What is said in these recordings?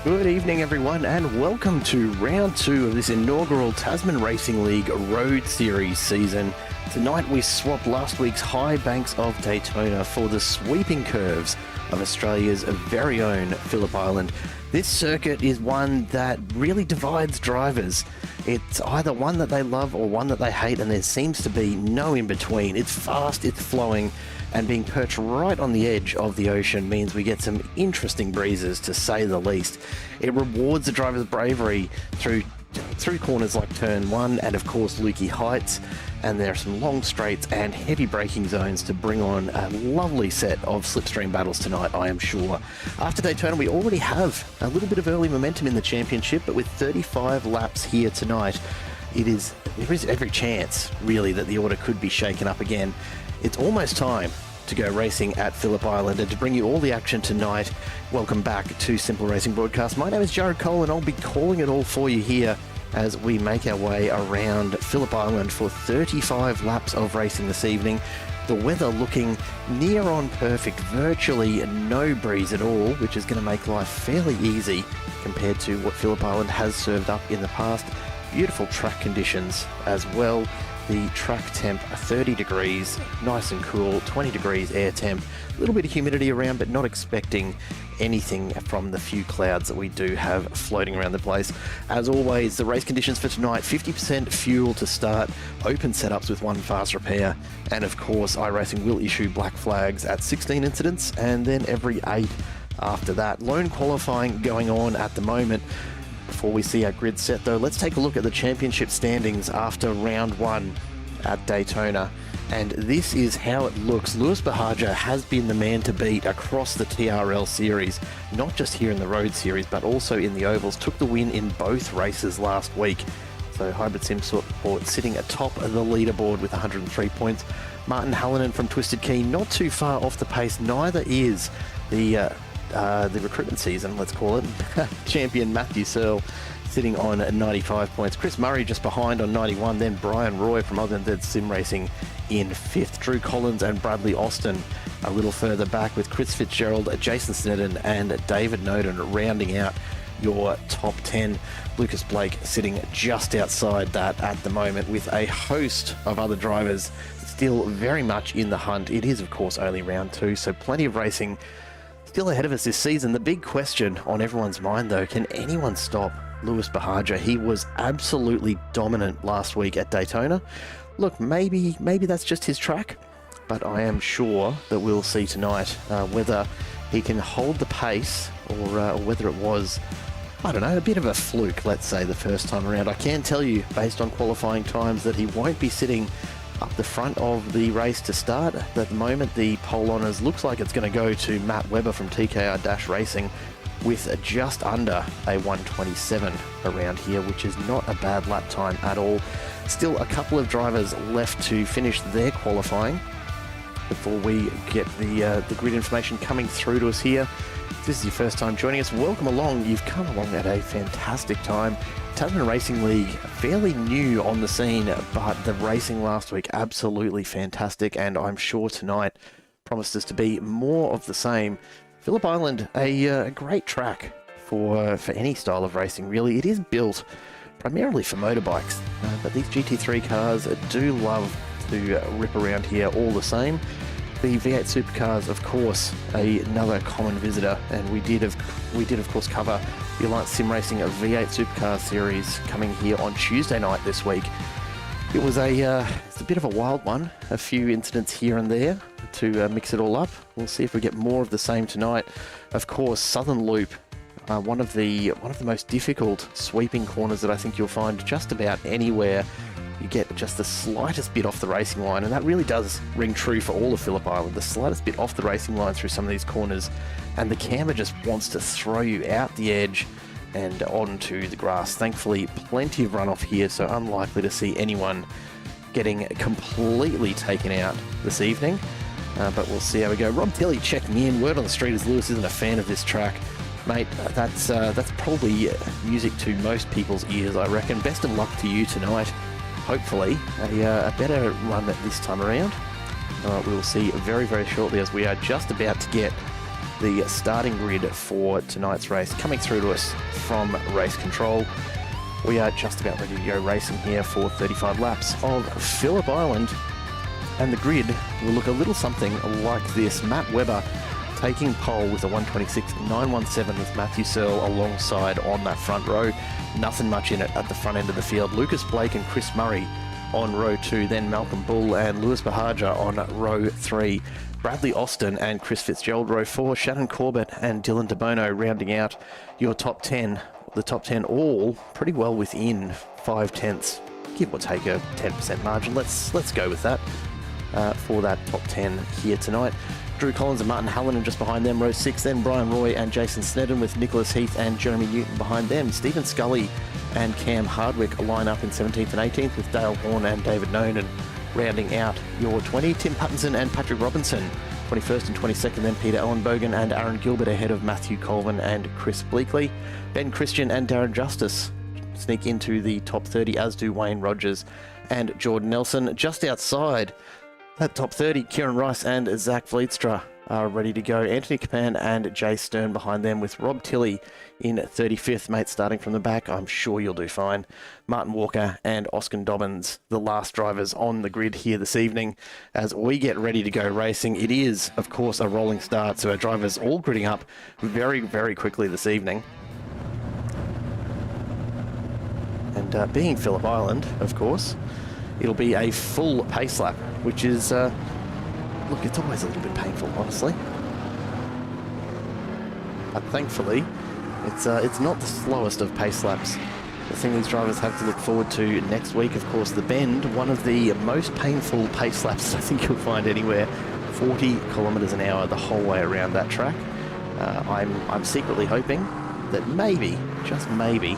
Good evening, everyone, and welcome to round 2 of this inaugural Tasman Racing League Road Series season. Tonight we swap last week's high banks of Daytona for the sweeping curves of Australia's very own Phillip Island. This circuit is one that really divides drivers. It's either one that they love or one that they hate, and there seems to be no in between. It's fast, it's flowing, and being perched right on the edge of the ocean means we get some interesting breezes, to say the least. It rewards the driver's bravery through corners like turn 1 and of course Lukey Heights, and there are some long straights and heavy braking zones to bring on a lovely set of slipstream battles tonight, I am sure. After Daytona we already have a little bit of early momentum in the championship, but with 35 laps here tonight, there is every chance really that the order could be shaken up again. It's almost time to go racing at Phillip Island, and to bring you all the action tonight, welcome back to Simple Racing Broadcast. My name is Jared Cole, and I'll be calling it all for you here as we make our way around Phillip Island for 35 laps of racing this evening. The weather looking near on perfect, virtually no breeze at all, which is going to make life fairly easy compared to what Phillip Island has served up in the past. Beautiful track conditions as well. The track temp 30 degrees, nice and cool, 20 degrees air temp, a little bit of humidity around, but not expecting anything from the few clouds that we do have floating around the place. As always, the race conditions for tonight: 50% fuel to start, open setups with 1 fast repair, and of course iRacing will issue black flags at 16 incidents and then every 8 after that. Lone qualifying going on at the moment. Before we see our grid set though, let's take a look at the championship standings after round 1 at Daytona. And this is how it looks. Lewis Bahaja has been the man to beat across the TRL series, not just here in the Road Series, but also in the Ovals. Took the win in both races last week. So Hybrid Sim Sport sitting atop of the leaderboard with 103 points. Martin Hallinan from Twisted Key not too far off the pace. Neither is the recruitment season, let's call it, champion Matthew Searle sitting on 95 points. Chris Murray just behind on 91, then Brian Roy from Other Than Sim Racing in 5th. Drew Collins and Bradley Austin a little further back, with Chris Fitzgerald, Jason Snedden and David Noden rounding out your top 10. Lucas Blake sitting just outside that at the moment, with a host of other drivers still very much in the hunt. It is of course only round 2, so plenty of racing still ahead of us this season. The big question on everyone's mind though, can anyone stop Lewis Bahaja? He was absolutely dominant last week at Daytona. Look, maybe that's just his track, but I am sure that we'll see tonight whether he can hold the pace or whether it was, I don't know, a bit of a fluke, let's say, the first time around. I can tell you, based on qualifying times, that he won't be sitting up the front of the race to start. At the moment, the pole honours looks like it's going to go to Matt Webber from TKR Racing, with just under a 127 around here, which is not a bad lap time at all. Still a couple of drivers left to finish their qualifying before we get the grid information coming through to us here. If this is your first time joining us, welcome along. You've come along at a fantastic time. Tasman Racing League, fairly new on the scene, but the racing last week absolutely fantastic, and I'm sure tonight promises to be more of the same. Phillip Island, a great track for any style of racing really. It is built primarily for motorbikes, but these GT3 cars do love to rip around here all the same. The V8 supercars, of course, another common visitor, and we did of course cover the Alliance Sim Racing V8 Supercar Series coming here on Tuesday night this week. It was it's a bit of a wild one, a few incidents here and there to mix it all up. We'll see if we get more of the same tonight. Of course, Southern Loop, one of the most difficult sweeping corners that I think you'll find just about anywhere. You get just the slightest bit off the racing line, and that really does ring true for all of Phillip Island. The slightest bit off the racing line through some of these corners, and the camber just wants to throw you out the edge and onto the grass. Thankfully, plenty of runoff here, so unlikely to see anyone getting completely taken out this evening. But we'll see how we go. Rob Tilley checking in. Word on the street is Lewis isn't a fan of this track. Mate, that's probably music to most people's ears, I reckon. Best of luck to you tonight. Hopefully, a better run this time around. We will see very, very shortly, as we are just about to get the starting grid for tonight's race coming through to us from race control. We are just about ready to go racing here for 35 laps of Phillip Island, and the grid will look a little something like this. Matt Webber taking pole with a 126.917 with Matthew Searle alongside on that front row. Nothing much in it at the front end of the field. Lucas Blake and Chris Murray on row 2, then Malcolm Bull and Lewis Bahaja on row 3. Bradley Austin and Chris Fitzgerald row 4. Shannon Corbett and Dylan DeBono rounding out your top 10. The top 10 all pretty well within 5/10, give or take a 10% margin. Let's go with that for that top 10 here tonight. Drew Collins and Martin Hallinan just behind them, row 6. Then Brian Roy and Jason Snedden with Nicholas Heath and Jeremy Newton behind them. Stephen Scully and Cam Hardwick line up in 17th and 18th with Dale Horn and David Noonan rounding out your 20. Tim Pattinson and Patrick Robinson 21st and 22nd. Then Peter Ellenbogen and Aaron Gilbert ahead of Matthew Colvin and Chris Bleakley. Ben Christian and Darren Justice sneak into the top 30, as do Wayne Rogers and Jordan Nelson. Just outside that top 30, Kieran Rice and Zach Vleetstra are ready to go. Anthony Capan and Jay Stern behind them with Rob Tilley in 35th. Mate, starting from the back, I'm sure you'll do fine. Martin Walker and Oscar Dobbins, the last drivers on the grid here this evening as we get ready to go racing. It is, of course, a rolling start, so our drivers all gridding up very, very quickly this evening. And being Phillip Island, of course, it'll be a full pace lap, which is, look, it's always a little bit painful, honestly. But thankfully, it's not the slowest of pace laps. The thing these drivers have to look forward to next week, of course, the Bend, one of the most painful pace laps I think you'll find anywhere. 40 kilometres an hour the whole way around that track. I'm secretly hoping that maybe, just maybe,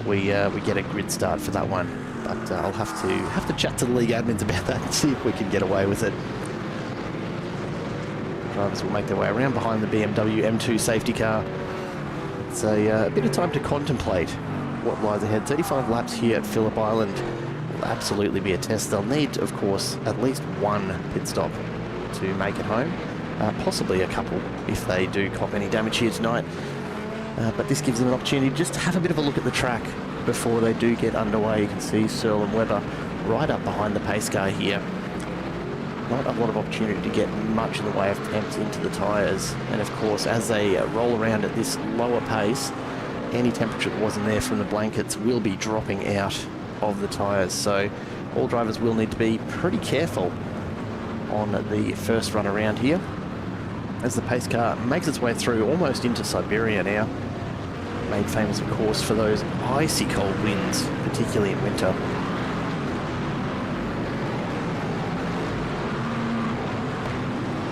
we get a grid start for that one. But I'll have to chat to the league admins about that and see if we can get away with it. Drivers will make their way around behind the BMW M2 safety car. It's a bit of time to contemplate what lies ahead. 35 laps here at Phillip Island will absolutely be a test. They'll need, of course, at least one pit stop to make it home. Possibly a couple if they do cop any damage here tonight. But this gives them an opportunity just to have a bit of a look at the track before they do get underway. You can see Searle and Webber right up behind the pace car here. Not a lot of opportunity to get much in the way of temps into the tyres. And of course, as they roll around at this lower pace, any temperature that wasn't there from the blankets will be dropping out of the tyres. So all drivers will need to be pretty careful on the first run around here, as the pace car makes its way through almost into Siberia now. Made famous, of course, for those icy cold winds, particularly in winter.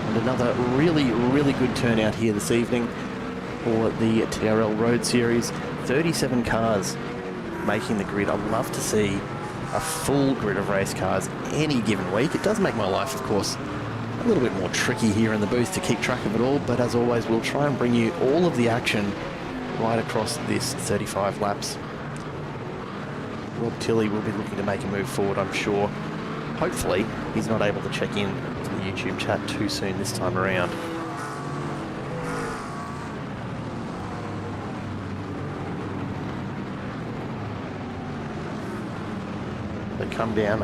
And another really, really good turnout here this evening for the TRL Road Series. 37 cars making the grid. I'd love to see a full grid of race cars any given week. It does make my life, of course, a little bit more tricky here in the booth to keep track of it all, but as always, we'll try and bring you all of the action right across this 35 laps. Rob Tilley will be looking to make a move forward, I'm sure. Hopefully, he's not able to check in to the YouTube chat too soon this time around. They come down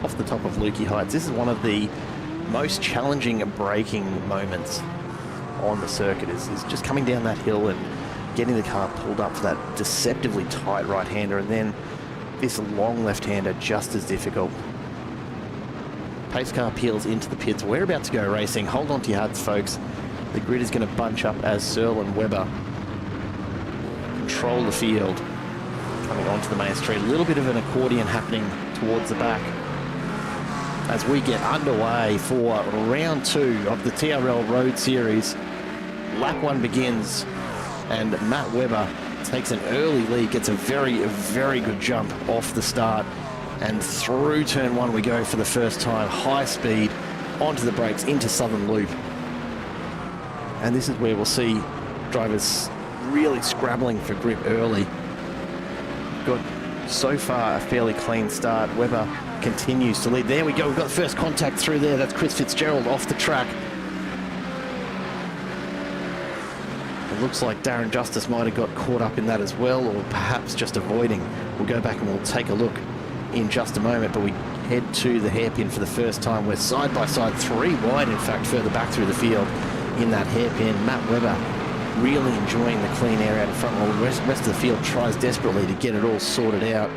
off the top of Lukey Heights. This is one of the most challenging braking moments on the circuit, is just coming down that hill and getting the car pulled up for that deceptively tight right-hander, and then this long left-hander just as difficult. Pace car peels into the pits. We're about to go racing. Hold on to your hats, folks. The grid is going to bunch up as Searle and Webber control the field. Coming onto the main street. A little bit of an accordion happening towards the back as we get underway for round 2 of the TRL Road Series. Lap 1 begins, and Matt Webber takes an early lead, gets a very, very good jump off the start, and through turn 1 we go for the first time. High speed onto the brakes into Southern Loop, and this is where we'll see drivers really scrabbling for grip early. Got so far a fairly clean start. Webber continues to lead. There we go, we've got the first contact through there. That's Chris Fitzgerald off the track. It looks like Darren Justice might have got caught up in that as well, or perhaps just avoiding. We'll go back and we'll take a look in just a moment, but we head to the hairpin for the first time. We're side by side, 3 wide, in fact, further back through the field in that hairpin. Matt Webber really enjoying the clean air out in front, while the rest of the field tries desperately to get it all sorted out.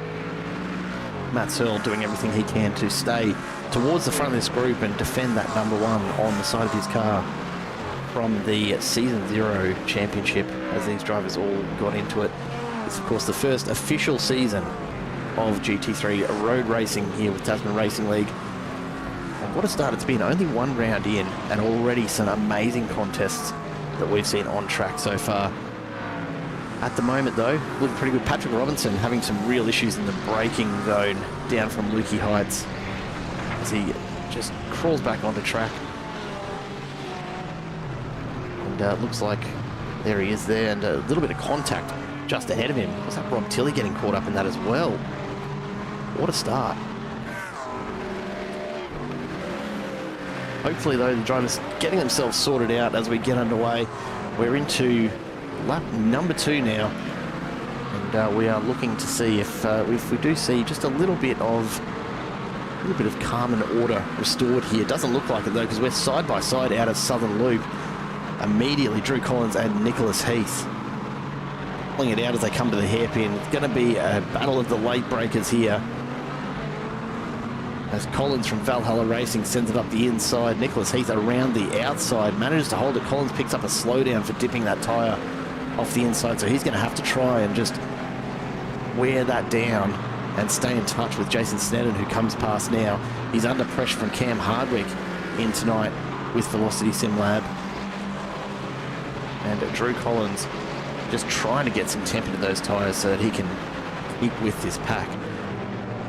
Matt Searle doing everything he can to stay towards the front of this group and defend that number 1 on the side of his car from the Season 0 Championship, as these drivers all got into it. It's, of course, the first official season of GT3 road racing here with Tasman Racing League. And what a start it's been. Only 1 round in, and already some amazing contests that we've seen on track so far. At the moment, though, looking pretty good. Patrick Robinson having some real issues in the braking zone down from Lukey Heights as he just crawls back onto track. And looks like there he is there, and a little bit of contact just ahead of him. Was that Rob Tilley getting caught up in that as well? What a start. Hopefully, though, the drivers getting themselves sorted out as we get underway. We're into lap number 2 now, and we are looking to see if we do see just a little bit of calm and order restored here. Doesn't look like it, though, because we're side by side out of Southern Loop. Immediately, Drew Collins and Nicholas Heath pulling it out as they come to the hairpin. It's going to be a battle of the late breakers here, as Collins from Valhalla Racing sends it up the inside. Nicholas Heath around the outside manages to hold it. Collins picks up a slowdown for dipping that tyre off the inside, so he's going to have to try and just wear that down and stay in touch with Jason Sneddon, who comes past now. He's under pressure from Cam Hardwick in tonight with Velocity Sim Lab. And Drew Collins just trying to get some temp into those tyres so that he can keep with this pack.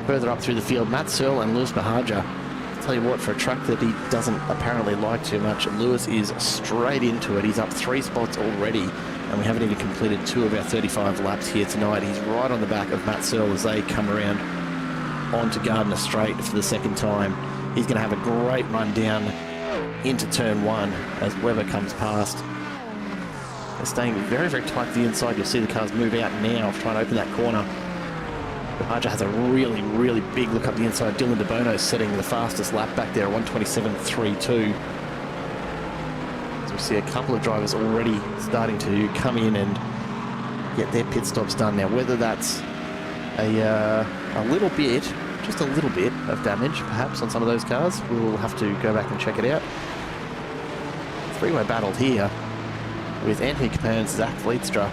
Further up through the field, Matt Searle and Lewis Bahaja. I'll tell you what, for a track that he doesn't apparently like too much, Lewis is straight into it. He's up 3 spots already, and we haven't even completed 2 of our 35 laps here tonight. He's right on the back of Matt Searle as they come around onto Gardner Straight for the second time. He's going to have a great run down into turn 1 as Webber comes past. They're staying very, very tight to the inside. You'll see the cars move out now, trying to open that corner. Bahaja has a really, really big look up the inside. Dylan DeBono setting the fastest lap back there, 1:27.32. So we see a couple of drivers already starting to come in and get their pit stops done. Now, whether that's a little bit, just a little bit of damage, perhaps, on some of those cars, we'll have to go back and check it out. 3-way battle here with Anthony Capone, Zach Vlietstra,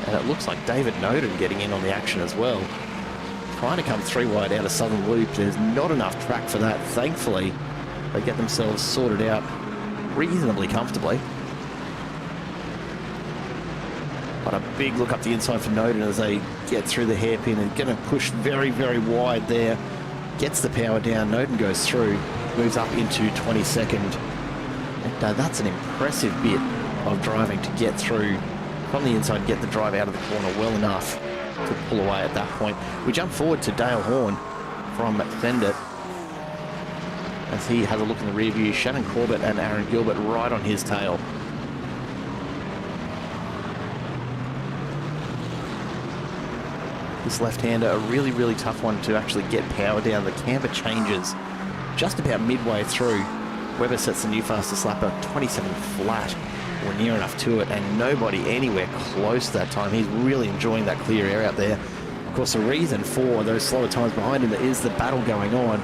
and it looks like David Noden getting in on the action as well. Trying to come 3 wide out of Southern Loop. There's not enough track for that. Thankfully, they get themselves sorted out reasonably comfortably. But a big look up the inside for Noden as they get through the hairpin and going to push very, very wide there. Gets the power down. Noden goes through, moves up into 22nd. And that's an impressive bit of driving to get through from the inside, get the drive out of the corner well enough to pull away at that point. We jump forward to Dale Horn from Fendit as he has a look in the rear view. Shannon Corbett and Aaron Gilbert right on his tail. This left-hander, a really, really tough one to actually get power down. The camber changes just about midway through. Webber sets the new fastest lap at 27 flat, or near enough to it, and nobody anywhere close that time. He's really enjoying that clear air out there. Of course, the reason for those slower times behind him is the battle going on.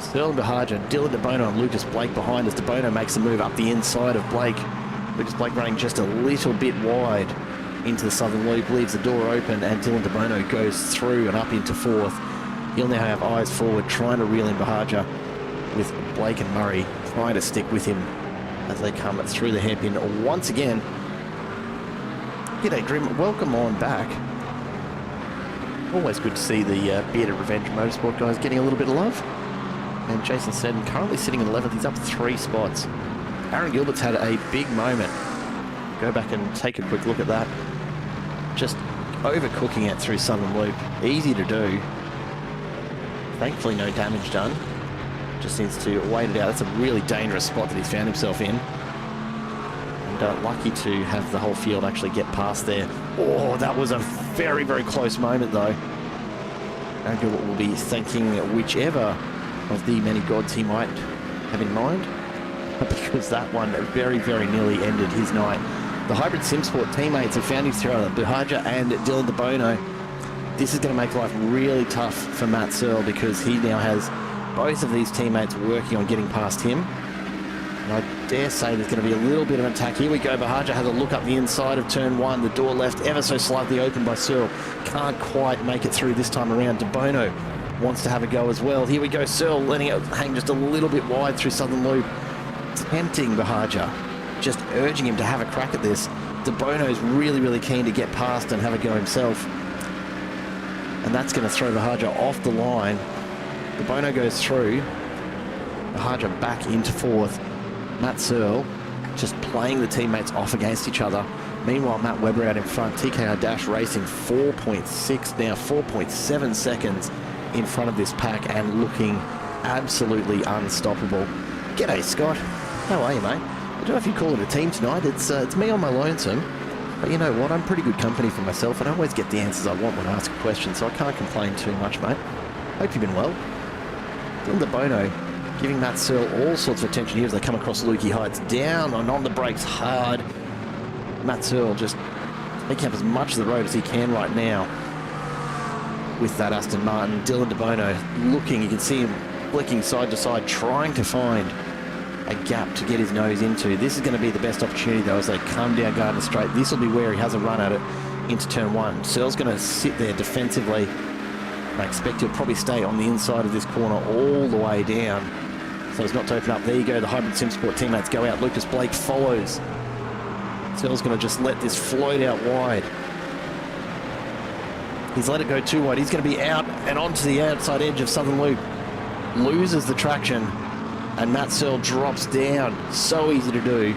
Sterling Bahaja, Dylan DeBono and Lucas Blake behind as DeBono makes the move up the inside of Blake. Lucas Blake running just a little bit wide into the Southern Loop, leaves the door open, and Dylan DeBono goes through and up into 4th. He'll now have eyes forward, trying to reel in Bahaja, with Blake and Murray trying to stick with him as they come through the hairpin once again. G'day Grim, welcome on back. Always good to see the Bearded Revenge Motorsport guys getting a little bit of love. And Jason Sneddon currently sitting in 11th, he's up 3 spots. Aaron Gilbert's had a big moment. Go back and take a quick look at that. Just overcooking it through Southern Loop. Easy to do. Thankfully no damage done. Just needs to wait it out. That's a really dangerous spot that he's found himself in. And and lucky to have the whole field actually get past there. Oh, that was a very, very close moment though. Andrew will be thanking whichever of the many gods he might have in mind, because that one very, very nearly ended his night. The Hybrid SimSport teammates have found each other, Buhaja and Dylan De Bono. This is going to make life really tough for Matt Searle, because he now has both of these teammates working on getting past him. And I dare say there's going to be a little bit of an attack. Here we go. Buhaja has a look up the inside of turn one. The door left ever so slightly open by Searle. Can't quite make it through this time around. De Bono wants to have a go as well. Here we go. Searle letting it hang just a little bit wide through Southern Loop. Tempting Buhaja, just urging him to have a crack at this. De Bono's really, really keen to get past and have a go himself. And that's going to throw Buhaja off the line. De Bono goes through. Buhaja back into fourth. Matt Searle just playing the teammates off against each other. Meanwhile, Matt Webber out in front. TKR Dash racing 4.6 now, 4.7 seconds in front of this pack and looking absolutely unstoppable. G'day, Scott. How are you, mate? I don't know if you call it a team tonight. It's me on my lonesome. But you know what? I'm pretty good company for myself, and I always get the answers I want when I ask a question, so I can't complain too much, mate. Hope you've been well. Dylan De Bono giving Matt Searle all sorts of attention here as they come across Lukey Heights. Down and on the brakes hard. Matt Searle just making up as much of the road as he can right now with that Aston Martin. Dylan De Bono looking, you can see him flicking side to side, trying to find a gap to get his nose into. This is going to be the best opportunity though as they come down Garden Straight. This will be where he has a run at it into turn one. Searle's going to sit there defensively. I expect he'll probably stay on the inside of this corner all the way down so as not to open up. There you go, the Hybrid SimSport teammates go out. Lucas Blake follows. Searle's going to just let this float out wide. He's let it go too wide. He's going to be out and onto the outside edge of Southern Loop. Loses the traction, and Matt Searle drops down. So easy to do.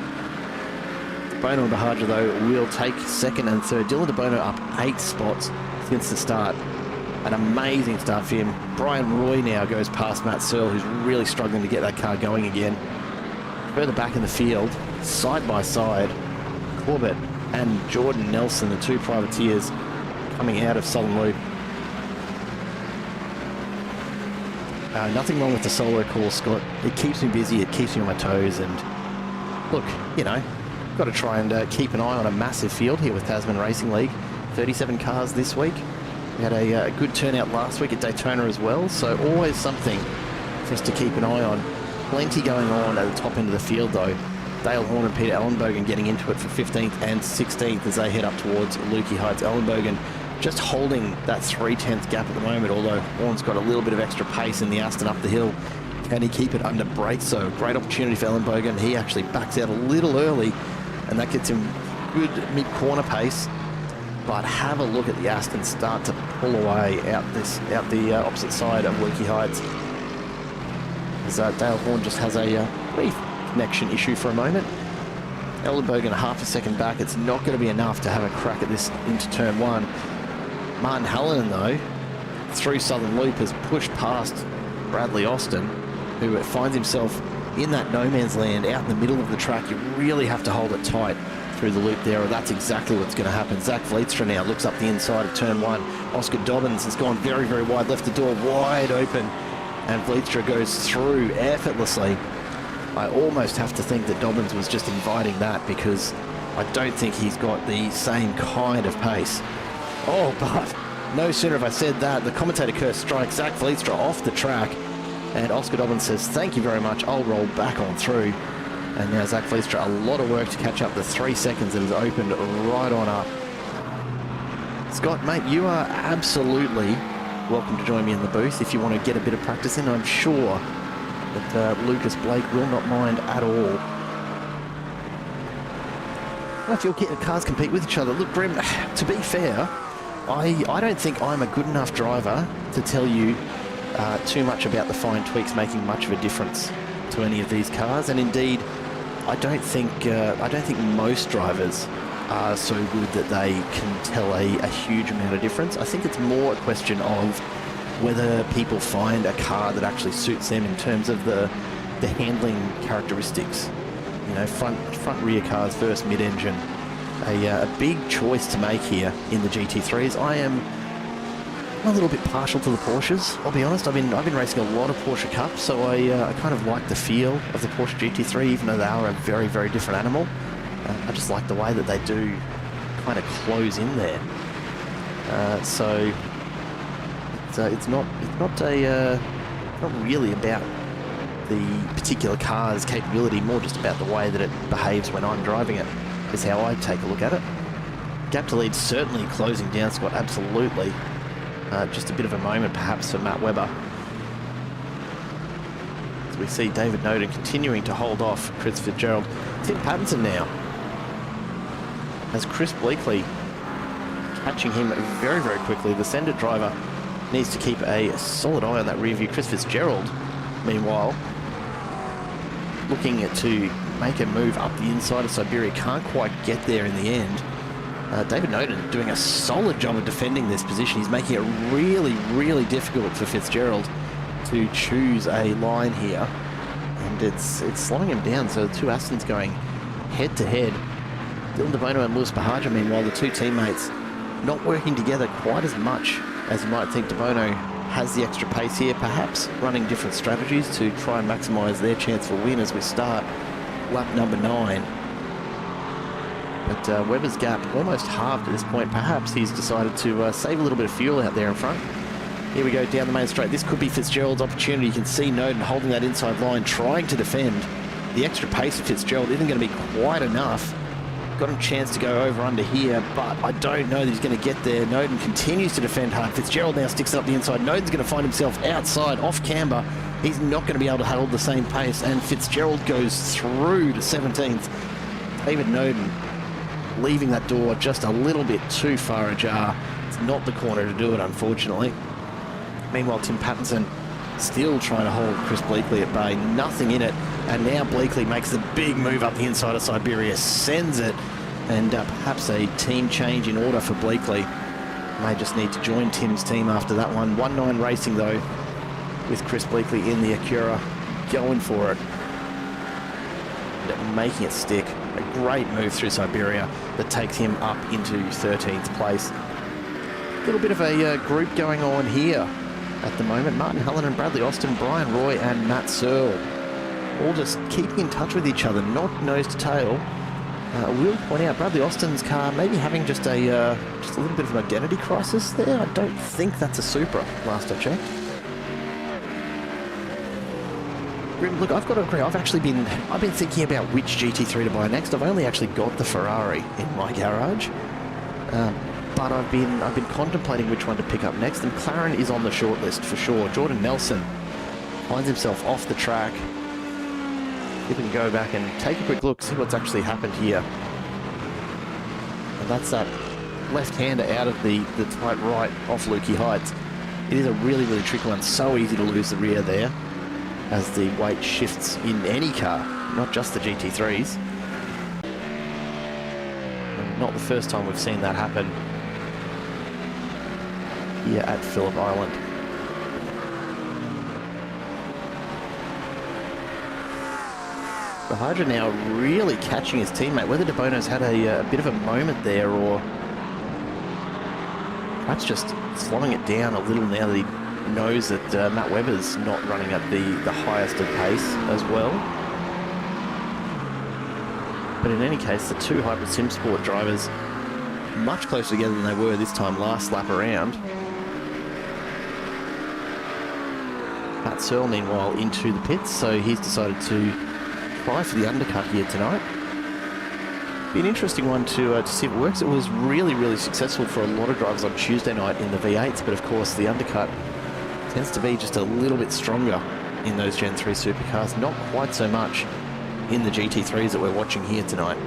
Bono and Buhaja, though, will take second and third. Dylan De Bono up 8 spots since the start. An amazing start for him. Brian Roy now goes past Matt Searle, who's really struggling to get that car going again. Further back in the field, side by side, Corbett and Jordan Nelson, the two privateers, coming out of Southern Loop. Nothing wrong with the solo call, Scott. It keeps me busy, it keeps me on my toes, and look, you know, got to try and keep an eye on a massive field here with Tasman Racing League. 37 cars this week. We had a good turnout last week at Daytona as well, so always something for us to keep an eye on. Plenty going on at the top end of the field though. Dale Horn and Peter Ellenbogen getting into it for 15th and 16th as they head up towards Lukey Heights. Ellenbogen just holding that 3/10 gap at the moment, although Horn's got a little bit of extra pace in the Aston up the hill. Can he keep it under brakes? So great opportunity for Ellenbogen. He actually backs out a little early, and that gets him good mid-corner pace. But have a look at the Aston start to pull away out the opposite side of Lukey Heights. As Dale Horn just has a brief connection issue for a moment. Ellenbogen half a second back. It's not going to be enough to have a crack at this into turn one. Martin Hallinan, though, through Southern Loop, has pushed past Bradley Austin, who finds himself in that no man's land out in the middle of the track. You really have to hold it tight through the loop there, or that's exactly what's going to happen. Zach Vleetstra now looks up the inside of turn one. Oscar Dobbins has gone very, very wide, left the door wide open, and Vleetstra goes through effortlessly. I almost have to think that Dobbins was just inviting that, because I don't think he's got the same kind of pace. Oh, but no sooner have I said that, the commentator curse strikes Zach Vleetstra off the track, and Oscar Dobbins says, "Thank you very much, I'll roll back on through." And now Zach Vleetstra, a lot of work to catch up the 3 seconds that has opened right on up. Scott, mate, you are absolutely welcome to join me in the booth if you want to get a bit of practice in. I'm sure that Lucas Blake will not mind at all. Well, if your cars compete with each other, look, Grim, to be fair, I don't think I'm a good enough driver to tell you too much about the fine tweaks making much of a difference to any of these cars, and indeed I don't think most drivers are so good that they can tell a huge amount of difference. I think it's more a question of whether people find a car that actually suits them in terms of the handling characteristics. front rear cars versus mid-engine. A big choice to make here in the GT3s. I am a little bit partial to the Porsches, I'll be honest. I've been racing a lot of Porsche Cups, so I kind of like the feel of the Porsche GT3, even though they are a very, very different animal. I just like the way that they do kind of close in there. So it's not really about the particular car's capability, more just about the way that it behaves when I'm driving it, is how I take a look at it. Gap to lead certainly closing down, Scott, absolutely. Just a bit of a moment perhaps for Matt Webber. As we see David Noden continuing to hold off Chris Fitzgerald. Tim Pattinson now, as Chris Bleakley catching him very, very quickly. The Sendit driver needs to keep a solid eye on that rear view. Chris Fitzgerald, meanwhile, looking to make a move up the inside of Siberia, can't quite get there in the end. David Noden doing a solid job of defending this position. He's making it really, really difficult for Fitzgerald to choose a line here, and it's slowing him down. So the two Astons going head to head. Dylan DeBono and Lewis Bahaja, meanwhile, the two teammates not working together quite as much as you might think. DeBono has the extra pace here, perhaps running different strategies to try and maximise their chance for win as we start lap number 9. But Webber's gap almost halved at this point. Perhaps he's decided to save a little bit of fuel out there in front. Here we go down the main straight. This could be Fitzgerald's opportunity. You can see Noden holding that inside line, trying to defend. The extra pace of Fitzgerald isn't going to be quite enough. Got a chance to go over under here, but I don't know that he's going to get there. Noden continues to defend hard. Fitzgerald now sticks it up the inside. Noden's going to find himself outside, off camber. He's not going to be able to hold the same pace, and Fitzgerald goes through to 17th. David Noden leaving that door just a little bit too far ajar. It's not the corner to do it, unfortunately. Meanwhile, Tim Pattinson still trying to hold Chris Bleakley at bay. Nothing in it. And now Bleakley makes the big move up the inside of Siberia, sends it, and perhaps a team change in order for Bleakley. May just need to join Tim's team after that one. 1-9 Racing, though, with Chris Bleakley in the Acura, going for it, and making it stick. A great move through Siberia that takes him up into 13th place. A little bit of a group going on here at the moment. Martin Helen and Bradley Austin, Brian Roy and Matt Searle, all just keeping in touch with each other, not nose to tail. I will point out Bradley Austin's car maybe having just a little bit of an identity crisis there. I don't think that's a Supra, last I checked. Look, I've got to agree. I've been thinking about which GT3 to buy next. I've only actually got the Ferrari in my garage, but I've been contemplating which one to pick up next. And McLaren is on the shortlist for sure. Jordan Nelson finds himself off the track. If we can go back and take a quick look, see what's actually happened here. And that's that left-hander out of the tight right off Lukey Heights. It is a really, really tricky one. So easy to lose the rear there as the weight shifts in any car, not just the GT3s. And not the first time we've seen that happen here at Phillip Island. Bahaja now really catching his teammate. Whether DeBono's had a bit of a moment there, or perhaps just slowing it down a little now that he knows that Matt Webber's not running at the highest of pace as well. But in any case, the two Hybrid Sim Sport drivers much closer together than they were this time last lap around. Matt Searle, meanwhile, into the pits, so he's decided to try for the undercut here tonight. Be an interesting one to see if it works. It was really, really successful for a lot of drivers on Tuesday night in the V8s, but of course the undercut tends to be just a little bit stronger in those Gen 3 supercars, not quite so much in the GT3s that we're watching here tonight.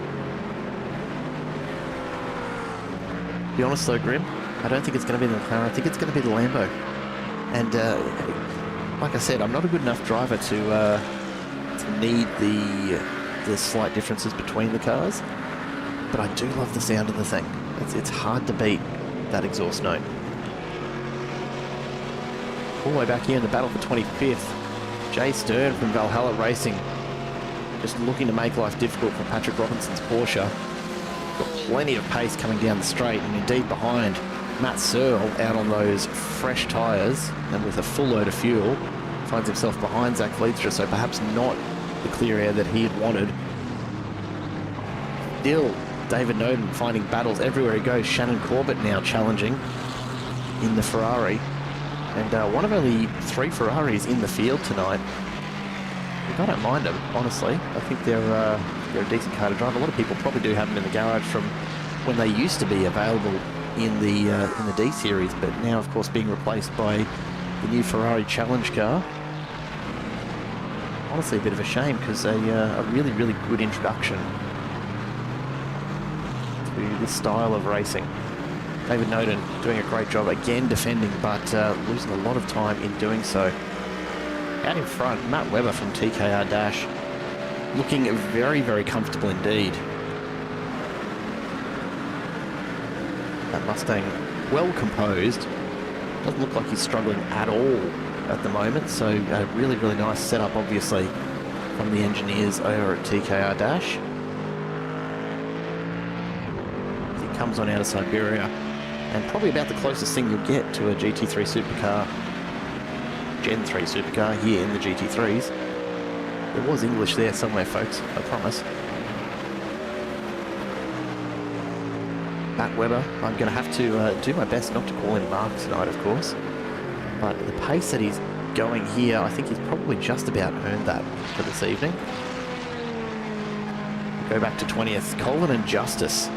To be honest though, Grim, I don't think it's going to be the McLaren. I think it's going to be the Lambo. And like I said, I'm not a good enough driver to need the slight differences between the cars, but I do love the sound of the thing. It's hard to beat that exhaust note. All the way back here in the battle for 25th, Jay Stern from Valhalla Racing just looking to make life difficult for Patrick Robinson's Porsche. Got plenty of pace coming down the straight, and indeed behind Matt Searle out on those fresh tyres and with a full load of fuel, finds himself behind Zach Vlietstra, so perhaps not the clear air that he had wanted. Still, David Noden finding battles everywhere he goes. Shannon Corbett now challenging in the Ferrari. And one of only 3 Ferraris in the field tonight. Look, I don't mind them, honestly. I think they're a decent car to drive. A lot of people probably do have them in the garage from when they used to be available in the D Series, but now, of course, being replaced by the new Ferrari Challenge car. Honestly, a bit of a shame, because a really, really good introduction to this style of racing. David Noden doing a great job again defending, but losing a lot of time in doing so. Out in front, Matt Webber from TKR Dash, looking very, very comfortable indeed. That Mustang well composed. Doesn't look like he's struggling at all at the moment, so a really, really nice setup, obviously, from the engineers over at TKR Dash. He comes on out of Siberia, and probably about the closest thing you'll get to a GT3 supercar, Gen 3 supercar here in the GT3s. There was English there somewhere, folks, I promise. Matt Webber, I'm going to have to do my best not to call him Mark tonight, of course. But the pace that he's going here, I think he's probably just about earned that for this evening. Go back to 20th, Colin and Justice.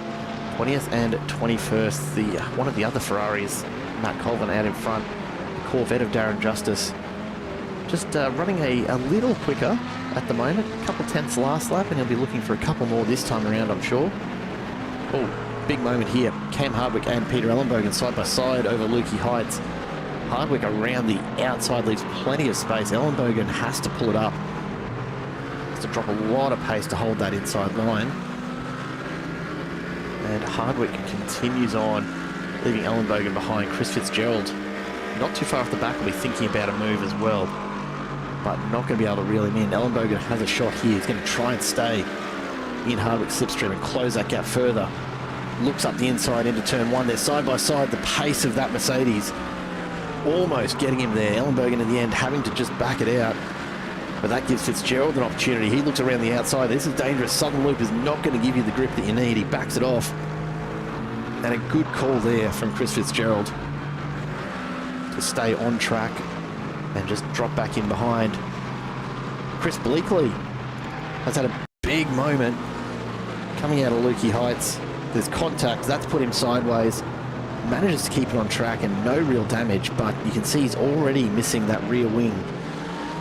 20th and 21st, one of the other Ferraris, Matt Colvin out in front. The Corvette of Darren Justice. Just running a little quicker at the moment. A couple tenths last lap, and he'll be looking for a couple more this time around, I'm sure. Oh, big moment here. Cam Hardwick and Peter Ellenbogen side by side over Lukey Heights. Hardwick around the outside leaves plenty of space. Ellenbogen has to pull it up. Has to drop a lot of pace to hold that inside line. And Hardwick continues on, leaving Ellenbogen behind. Chris Fitzgerald, not too far off the back, will be thinking about a move as well, but not going to be able to reel him in. Ellenbogen has a shot here. He's going to try and stay in Hardwick's slipstream and close that gap further. Looks up the inside into turn 1. They're side by side. The pace of that Mercedes almost getting him there. Ellenbogen in the end having to just back it out. But that gives Fitzgerald an opportunity. He looks around the outside. This is dangerous. Southern Loop is not going to give you the grip that you need. He backs it off. And a good call there from Chris Fitzgerald to stay on track and just drop back in behind. Chris Bleakley has had a big moment coming out of Lukey Heights. There's contact. That's put him sideways. Manages to keep it on track and no real damage, but you can see he's already missing that rear wing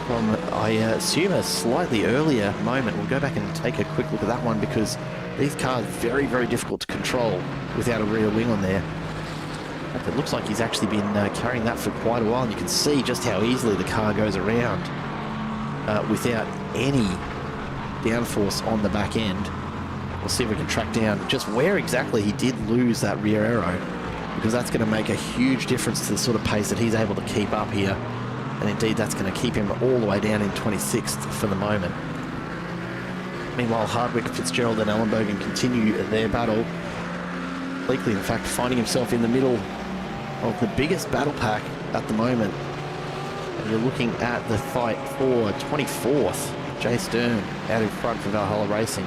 from, I assume, a slightly earlier moment. We'll go back and take a quick look at that one, because these cars are very, very difficult to control without a rear wing on there. In fact, it looks like he's actually been carrying that for quite a while, and you can see just how easily the car goes around without any downforce on the back end. We'll see if we can track down just where exactly he did lose that rear aero, because that's going to make a huge difference to the sort of pace that he's able to keep up here. And indeed, that's going to keep him all the way down in 26th for the moment. Meanwhile, Hardwick, Fitzgerald and Ellenbogen continue their battle. Bleakley, in fact, finding himself in the middle of the biggest battle pack at the moment. And you're looking at the fight for 24th. Jay Stern out in front for Valhalla Racing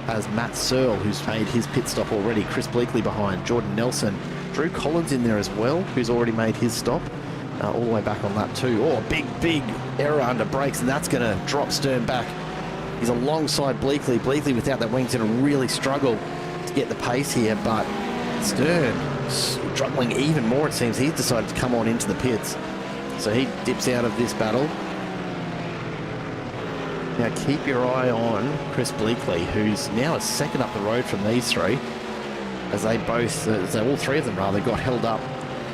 has Matt Searle, who's made his pit stop already. Chris Bleakley behind. Jordan Nelson. Drew Collins in there as well, who's already made his stop. All the way back on lap 2. Oh, big error under brakes, and that's going to drop Stern back. He's alongside Bleakley. Bleakley without that wing's going to really struggle to get the pace here, but Stern struggling even more, it seems. He's decided to come on into the pits. So he dips out of this battle. Now keep your eye on Chris Bleakley, who's now a second up the road from these three, as they both, all three of them rather, got held up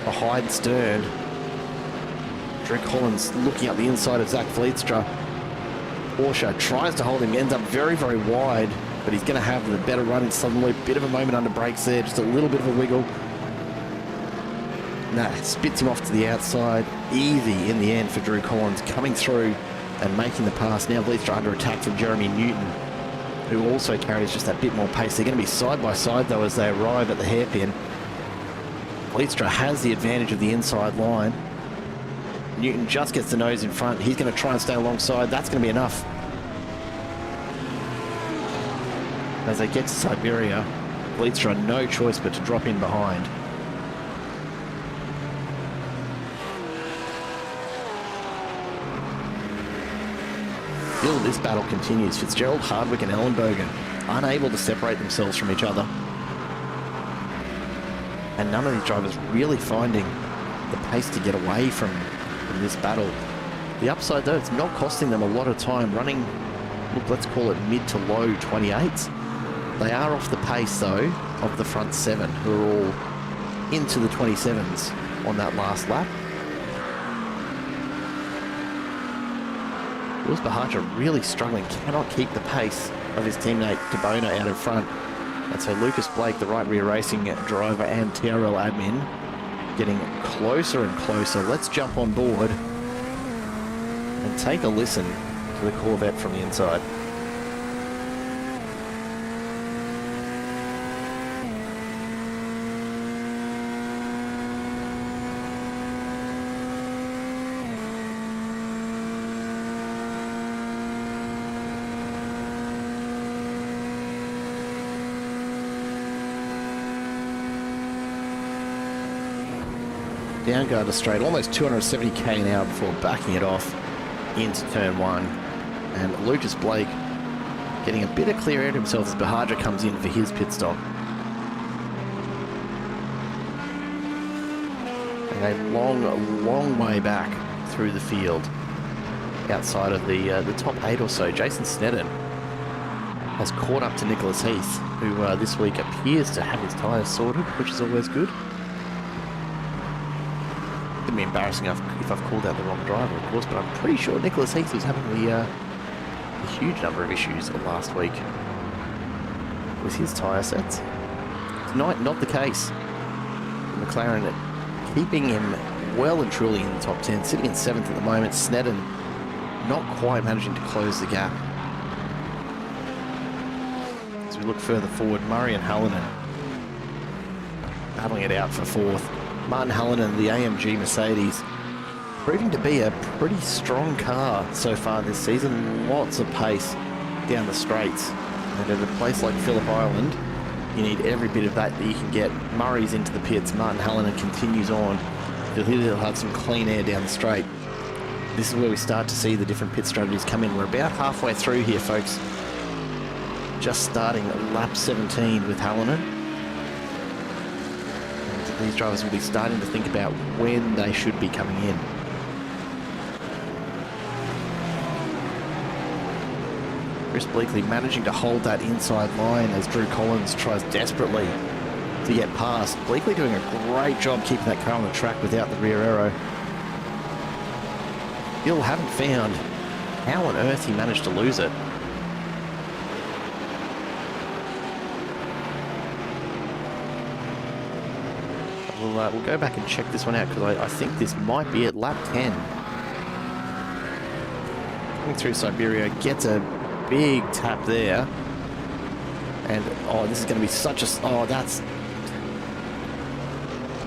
behind Stern. Drew Collins looking up the inside of Zach Vlietstra. Porsche tries to hold him, ends up very, very wide, but he's going to have the better run in Southern Loop. Bit of a moment under brakes there, just a little bit of a wiggle. And that spits him off to the outside. Easy in the end for Drew Collins, coming through and making the pass. Now Vlietstra under attack from Jeremy Newton. who also carries just that bit more pace. They're going to be side by side, though, as they arrive at the hairpin. Leedstra has the advantage of the inside line. Newton just gets the nose in front. He's going to try and stay alongside. That's going to be enough. As they get to Siberia, Leedstra no choice but to drop in behind. Still, this battle continues. Fitzgerald, Hardwick and Ellenbogen unable to separate themselves from each other. And none of these drivers really finding the pace to get away from this battle. The upside, though, it's not costing them a lot of time running, look, let's call it mid to low 28s. They are off the pace, though, of the front 7, who are all into the 27s on that last lap. Jules Bahaja really struggling, cannot keep the pace of his teammate Debona out in front. And so Lucas Blake, the right rear racing driver and TRL admin, getting closer and closer. Let's jump on board and take a listen to the Corvette from the inside. Down Gardner Straight, almost 270k an hour before backing it off into turn 1. And Lucas Blake getting a bit of clear air to himself as Bahaja comes in for his pit stop. And a long way back through the field outside of the top 8 or so. Jason Sneddon has caught up to Nicholas Heath, who this week appears to have his tyres sorted, which is always good. Be embarrassing if I've called out the wrong driver, of course, but I'm pretty sure Nicholas Heath was having a huge number of issues last week with his tyre sets. Tonight, not the case. McLaren keeping him well and truly in the top 10, sitting in 7th at the moment. Sneddon not quite managing to close the gap. As we look further forward, Murray and Hallinan battling it out for 4th. Martin Hallinan, the AMG Mercedes, proving to be a pretty strong car so far this season. Lots of pace down the straights. And at a place like Phillip Island, you need every bit of that you can get. Murray's into the pits. Martin Hallinan continues on. He'll have some clean air down the straight. This is where we start to see the different pit strategies come in. We're about halfway through here, folks. Just starting lap 17 with Hallinan. These drivers will be starting to think about when they should be coming in. Chris Bleakley managing to hold that inside line as Drew Collins tries desperately to get past. Bleakley doing a great job keeping that car on the track without the rear aero. Still haven't found how on earth he managed to lose it. We'll go back and check this one out, because I think this might be at lap 10. Coming through Siberia, gets a big tap there. And, oh, this is going to be such a... Oh, that's...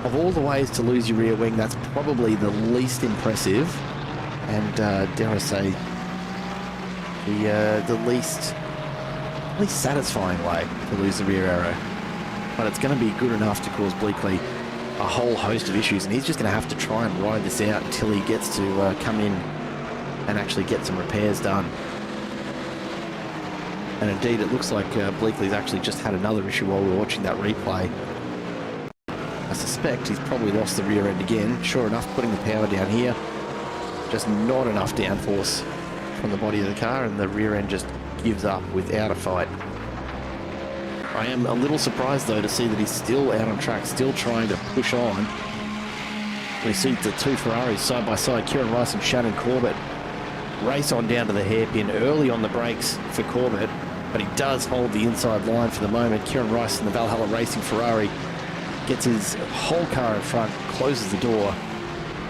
Of all the ways to lose your rear wing, that's probably the least impressive. And, dare I say, the least satisfying way to lose the rear aero. But it's going to be good enough to cause Bleakley a whole host of issues, and he's just going to have to try and ride this out until he gets to come in and actually get some repairs done. And indeed, it looks like Bleakley's actually just had another issue while we were watching that replay. I suspect he's probably lost the rear end again. Sure enough, putting the power down here, just not enough downforce from the body of the car, and the rear end just gives up without a fight. I am a little surprised, though, to see that he's still out on track, still trying to push on. We see the 2 Ferraris side by side, Kieran Rice and Shannon Corbett, race on down to the hairpin early on the brakes for Corbett, but he does hold the inside line for the moment. Kieran Rice in the Valhalla Racing Ferrari gets his whole car in front, closes the door,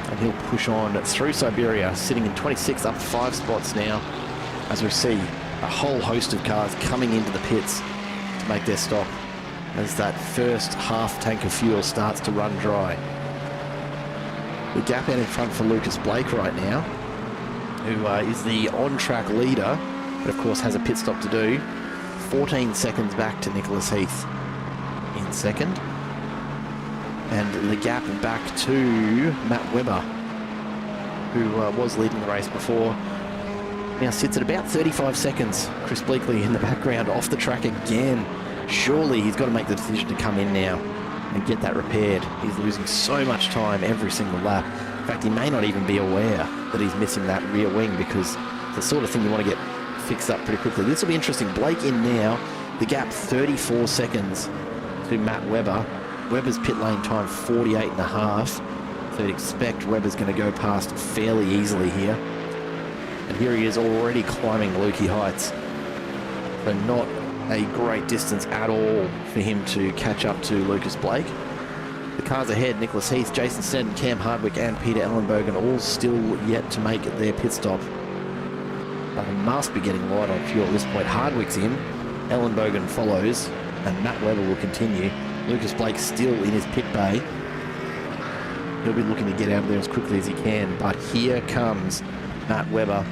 and he'll push on through Siberia, sitting in 26th, up 5 spots now, as we see a whole host of cars coming into the pits to make their stop as that first half tank of fuel starts to run dry. The gap out in front for Lucas Blake right now, who is the on-track leader, but of course has a pit stop to do. 14 seconds back to Nicholas Heath in second. And the gap back to Matt Webber, who was leading the race before, now sits at about 35 seconds. Chris Bleakley in the background, off the track again. Surely he's got to make the decision to come in now and get that repaired. He's losing so much time every single lap. In fact, he may not even be aware that he's missing that rear wing, because it's the sort of thing you want to get fixed up pretty quickly. This will be interesting. Blake in now. The gap 34 seconds to Matt Webber. Webber's pit lane time 48 and a half. So you'd expect Webber's going to go past fairly easily here. And here he is already climbing Lukey Heights. So not a great distance at all for him to catch up to Lucas Blake. The cars ahead, Nicholas Heath, Jason Snedden, Cam Hardwick and Peter Ellenbogen, all still yet to make their pit stop. But they must be getting light on fuel at this point. Hardwick's in, Ellenbogen follows, and Matt Webber will continue. Lucas Blake still in his pit bay. He'll be looking to get out of there as quickly as he can, but here comes Matt Webber.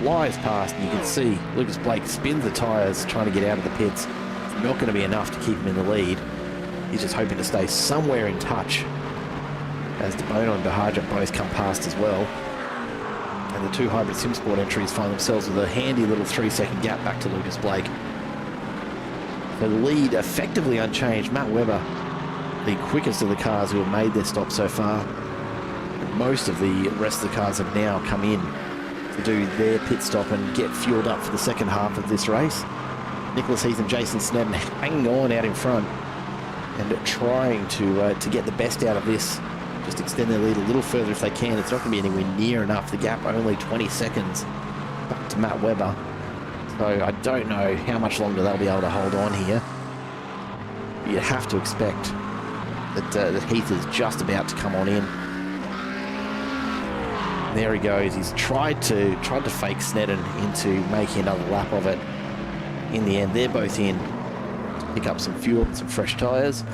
Flies past, and you can see Lucas Blake spins the tyres trying to get out of the pits. It's not going to be enough to keep him in the lead. He's just hoping to stay somewhere in touch as DeBono and Bahaja both come past as well. And the two hybrid SimSport entries find themselves with a handy little 3-second gap back to Lucas Blake. So the lead effectively unchanged. Matt Webber, the quickest of the cars who have made their stop so far. Most of the rest of the cars have now come in to do their pit stop and get fueled up for the second half of this race. Nicholas Heath and Jason Snedden hanging on out in front and trying to get the best out of this. Just extend their lead a little further if they can. It's not going to be anywhere near enough. The gap only 20 seconds back to Matt Webber. So I don't know how much longer they'll be able to hold on here. But you have to expect that Heath is just about to come on in. There he goes. He's tried to fake Snedden into making another lap of it. In the end, they're both in to pick up some fuel and some fresh tyres.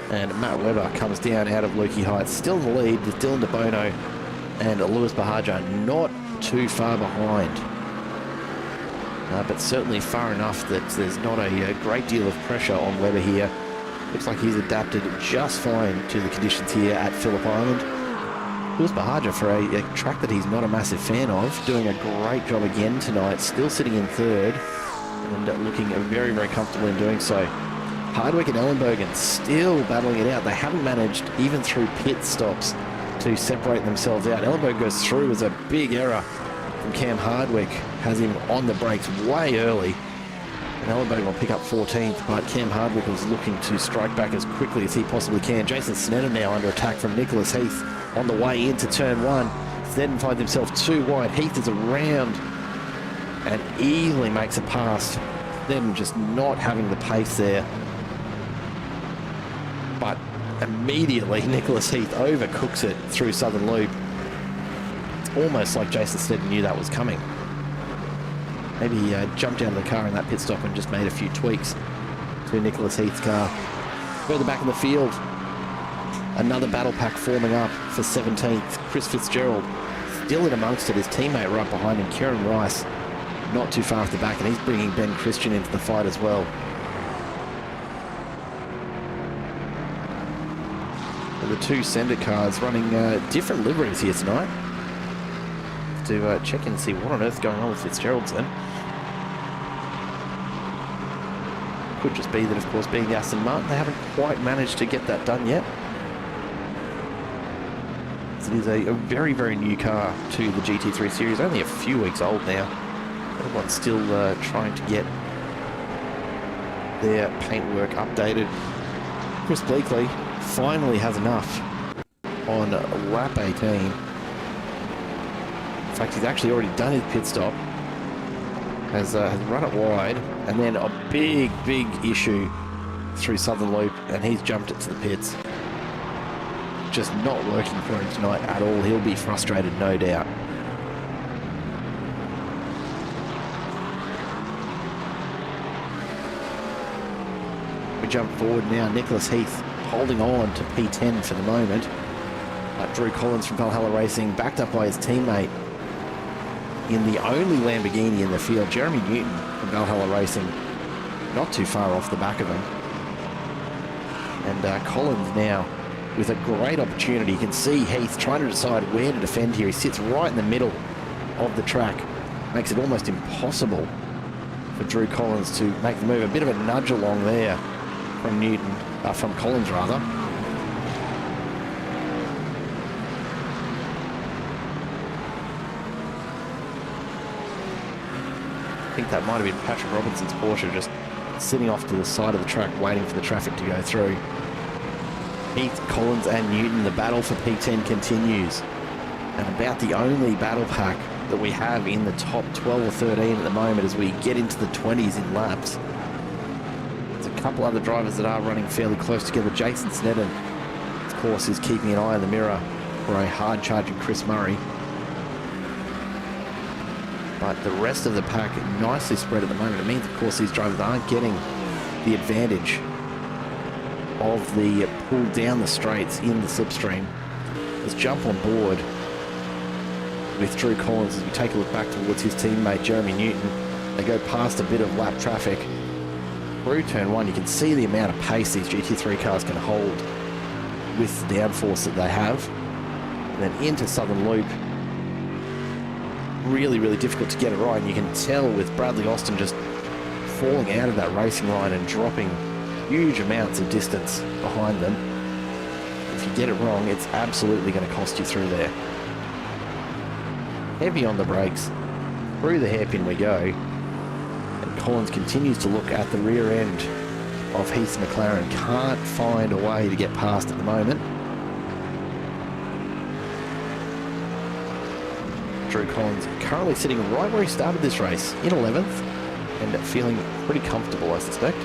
And Matt Webber comes down out of Lukey Heights, still in the lead with Dylan DeBono and Lewis Bahaja not too far behind. But certainly far enough that there's not a great deal of pressure on Webber here. Looks like he's adapted just fine to the conditions here at Phillip Island. Lewis Bahaja, for a track that he's not a massive fan of, doing a great job again tonight, still sitting in third and looking very, very comfortable in doing so. Hardwick and Ellenbogen still battling it out. They haven't managed, even through pit stops, to separate themselves out. Ellenbogen goes through as a big error from Cam Hardwick, has him on the brakes way early. And Ellenbogen will pick up 14th, but Cam Hardwick was looking to strike back as quickly as he possibly can. Jason Snedden now under attack from Nicholas Heath on the way into turn one. Snedden finds himself too wide. Heath is around and easily makes a pass. Snedden just not having the pace there. But immediately Nicholas Heath overcooks it through Southern Loop. It's almost like Jason Snedden knew that was coming. Maybe he jumped out of the car in that pit stop and just made a few tweaks to Nicholas Heath's car. Further back in the field, another battle pack forming up for 17th. Chris Fitzgerald still in amongst it. His teammate right behind him, Kieran Rice, not too far off the back, and he's bringing Ben Christian into the fight as well. And the two Sender cars running different liveries here tonight. To check in and see what on earth's going on with Fitzgerald's then. Could just be that, of course, being the Aston Martin, they haven't quite managed to get that done yet. It is a very, very new car to the GT3 series, only a few weeks old now. Everyone's still trying to get their paintwork updated. Chris Bleakley finally has enough on lap 18. In fact, he's actually already done his pit stop, has run it wide, and then a big, big issue through Southern Loop, and he's jumped it to the pits. Just not working for him tonight at all. He'll be frustrated, no doubt. We jump forward now. Nicholas Heath holding on to P10 for the moment. Drew Collins from Valhalla Racing, backed up by his teammate in the only Lamborghini in the field, Jeremy Newton from Valhalla Racing, not too far off the back of him. And Collins now with a great opportunity. You can see Heath trying to decide where to defend here. He sits right in the middle of the track. Makes it almost impossible for Drew Collins to make the move. A bit of a nudge along there from from Collins rather. I think that might have been Patrick Robinson's Porsche just sitting off to the side of the track waiting for the traffic to go through. Heath, Collins and Newton, the battle for P10 continues. And about the only battle pack that we have in the top 12 or 13 at the moment as we get into the 20s in laps. There's a couple other drivers that are running fairly close together. Jason Sneddon, of course, is keeping an eye on the mirror for a hard-charging Chris Murray. But the rest of the pack nicely spread at the moment. It means, of course, these drivers aren't getting the advantage of the pull down the straights in the slipstream. Let's jump on board with Drew Collins as we take a look back towards his teammate Jeremy Newton. They go past a bit of lap traffic through turn one. You can see the amount of pace these GT3 cars can hold with the downforce that they have. And then into Southern Loop. Really, really difficult to get it right. And you can tell with Bradley Austin just falling out of that racing line and dropping huge amounts of distance behind them. If you get it wrong, it's absolutely going to cost you through there. Heavy on the brakes. Through the hairpin we go. And Collins continues to look at the rear end of Heath's McLaren. Can't find a way to get past at the moment. Drew Collins currently sitting right where he started this race, in 11th, and feeling pretty comfortable, I suspect.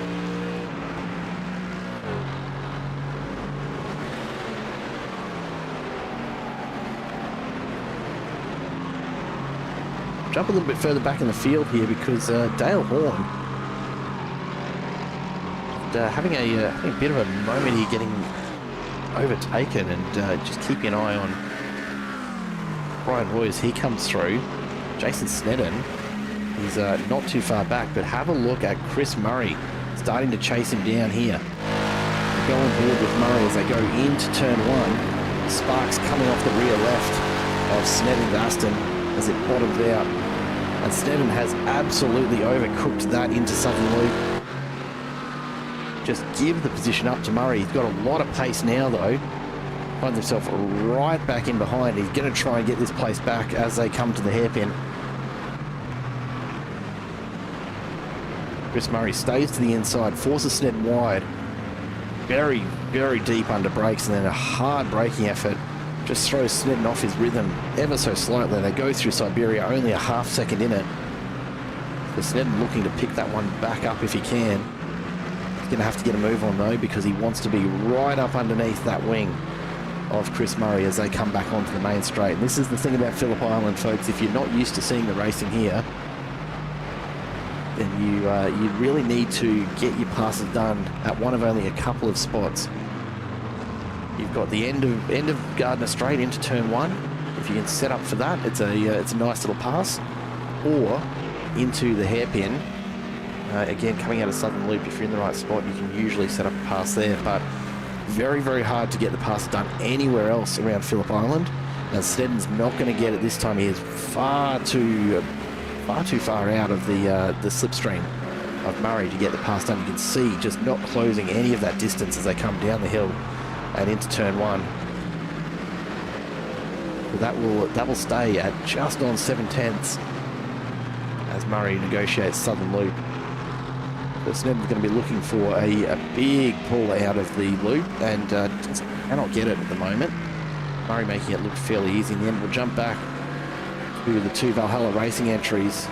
Jump a little bit further back in the field here because Dale Horn having a bit of a moment here, getting overtaken, and just keeping an eye on Brian Roy as he comes through. Jason Sneddon, he's not too far back, but have a look at Chris Murray starting to chase him down here. Go on board with Murray as they go into turn one. Sparks coming off the rear left of Sneddon's Aston as it bottomed out. And Sneddon has absolutely overcooked that into Southern Loop. Just give the position up to Murray. He's got a lot of pace now though. Finds himself right back in behind. He's going to try and get this place back as they come to the hairpin. Chris Murray stays to the inside, forces Sneddon wide. Very, very deep under brakes, and then a hard braking effort just throws Sneddon off his rhythm ever so slightly. They go through Siberia, only a half second in it. So Sneddon looking to pick that one back up if he can. He's going to have to get a move on though, because he wants to be right up underneath that wing of Chris Murray as they come back onto the main straight. And this is the thing about Phillip Island, folks. If you're not used to seeing the racing here, then you really need to get your passes done at one of only a couple of spots. You've got the end of Gardner Straight into turn one. If you can set up for that, it's a nice little pass. Or into the hairpin. Again, coming out of Southern Loop, if you're in the right spot, you can usually set up a pass there. But very, very hard to get the pass done anywhere else around Phillip Island. Now Sneddon's not going to get it this time. He is far too far out of the slipstream of Murray to get the pass done. You can see just not closing any of that distance as they come down the hill and into turn one. But that will stay at just on 7/10 as Murray negotiates Southern Loop. But Sneddon's going to be looking for a big pull out of the loop and just cannot get it at the moment. Murray making it look fairly easy in the end. We'll jump back to the two Valhalla Racing entries,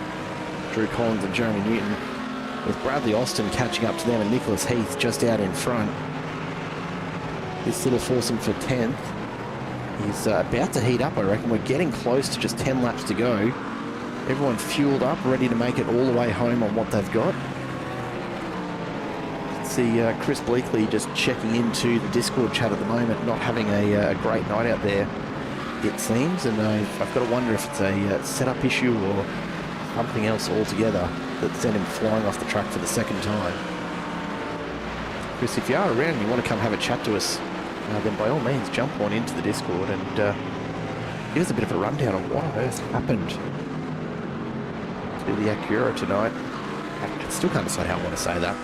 Drew Collins and Jeremy Newton, with Bradley Austin catching up to them and Nicholas Heath just out in front. This little foursome for 10th. He's about to heat up, I reckon. We're getting close to just 10 laps to go. Everyone fueled up, ready to make it all the way home on what they've got. see Chris Bleakley just checking into the Discord chat at the moment, not having a great night out there, it seems, and I've got to wonder if it's a setup issue or something else altogether that sent him flying off the track for the second time. Chris, if you are around and you want to come have a chat to us, then by all means jump on into the Discord and give us a bit of a rundown on what on earth happened to the Acura tonight. I still can't say how I want to say that.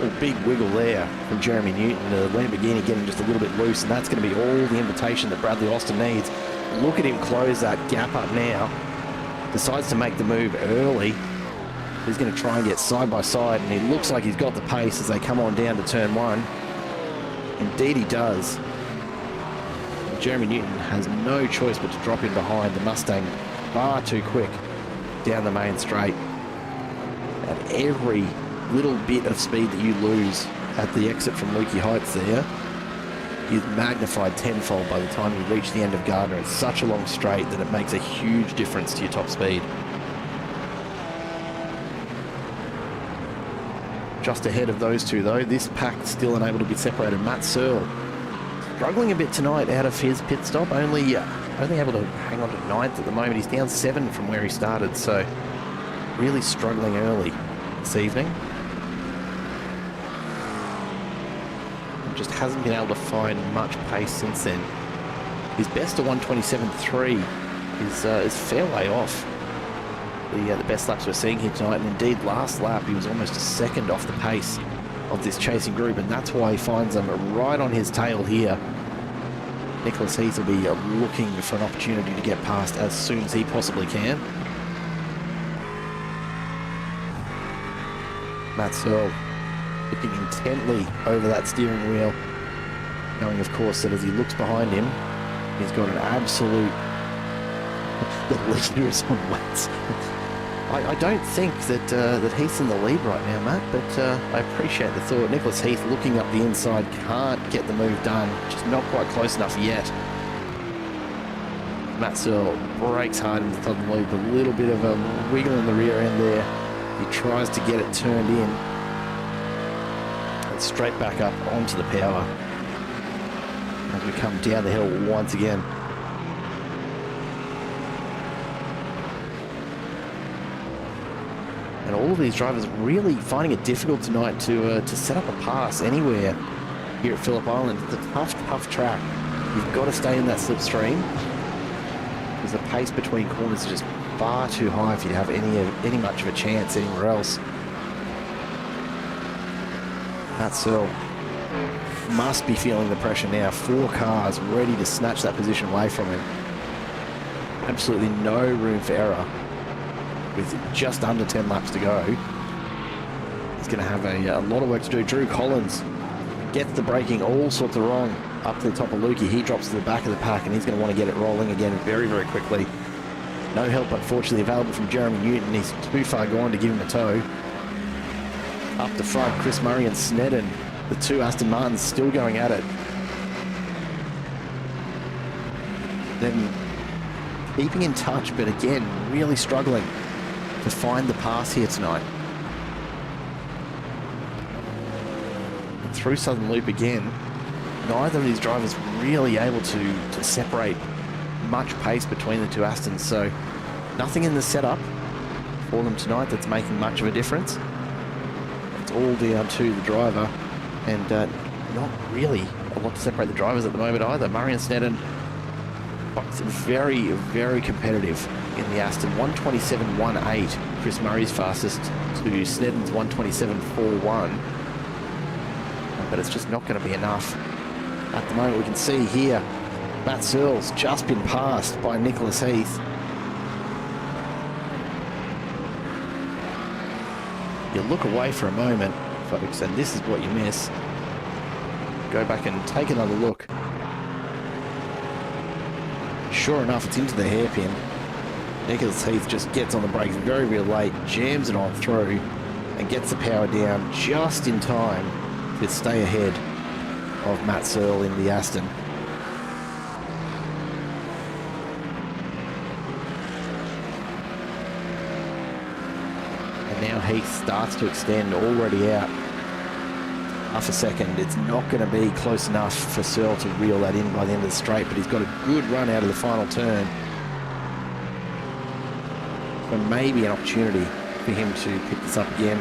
A big wiggle there from Jeremy Newton. The Lamborghini getting just a little bit loose, and that's going to be all the invitation that Bradley Austin needs. Look at him close that gap up now. Decides to make the move early. He's going to try and get side by side, and he looks like he's got the pace as they come on down to turn one. Indeed he does. Jeremy Newton has no choice but to drop in behind the Mustang far too quick down the main straight. And every little bit of speed that you lose at the exit from Lukey Heights there is magnified tenfold by the time you reach the end of Gardner. It's such a long straight that it makes a huge difference to your top speed. Just ahead of those two though, this pack still unable to be separated. Matt Searle struggling a bit tonight out of his pit stop, only able to hang on to 9th at the moment. He's down 7 from where he started, so really struggling early this evening. Just hasn't been able to find much pace since then. His best of 127.3 is fair way off the best laps we're seeing here tonight, and indeed last lap he was almost a second off the pace of this chasing group, and that's why he finds them right on his tail here. Nicholas Heath will be looking for an opportunity to get past as soon as he possibly can. Matt Searle looking intently over that steering wheel, knowing of course that as he looks behind him, he's got an absolute... the leader is on wets. I don't think that Heath's in the lead right now, Matt, but I appreciate the thought. Nicholas Heath looking up the inside, can't get the move done, just not quite close enough yet. Matt Searle brakes hard into the southern loop, a little bit of a wiggle in the rear end there. He tries to get it turned in. And straight back up onto the power as we come down the hill once again. And all of these drivers really finding it difficult tonight to set up a pass anywhere here at Phillip Island. It's a tough track. You've got to stay in that slipstream because the pace between corners is just far too high for you to have any much of a chance anywhere else. Matt Searle must be feeling the pressure now. 4 cars ready to snatch that position away from him. Absolutely no room for error. With just under 10 laps to go, he's going to have a lot of work to do. Drew Collins gets the braking all sorts of wrong up to the top of Lukey. He drops to the back of the pack, and he's going to want to get it rolling again very, very quickly. No help, unfortunately, available from Jeremy Newton. He's too far gone to give him a tow. Up the front, Chris Murray and Snedden, the 2 Aston Martins, still going at it. Then keeping in touch, but again, really struggling to find the pass here tonight. And through Southern Loop again, neither of these drivers really able to separate much pace between the 2 Astons, so nothing in the setup for them tonight that's making much of a difference. It's all down to the driver, and not really a lot to separate the drivers at the moment either. Murray and Snedden, very, very competitive in the Aston. 127.18, Chris Murray's fastest, to Snedden's 127.41. But it's just not going to be enough. At the moment, we can see here, Matt Searle's just been passed by Nicholas Heath. You look away for a moment, folks, and this is what you miss. Go back and take another look. Sure enough, it's into the hairpin. Nicholas Heath just gets on the brakes very, very late, jams it on through, and gets the power down just in time to stay ahead of Matt Searle in the Aston. but now Heath starts to extend, already out half a second. It's not going to be close enough for Searle to reel that in by the end of the straight, but he's got a good run out of the final turn. So maybe an opportunity for him to pick this up again.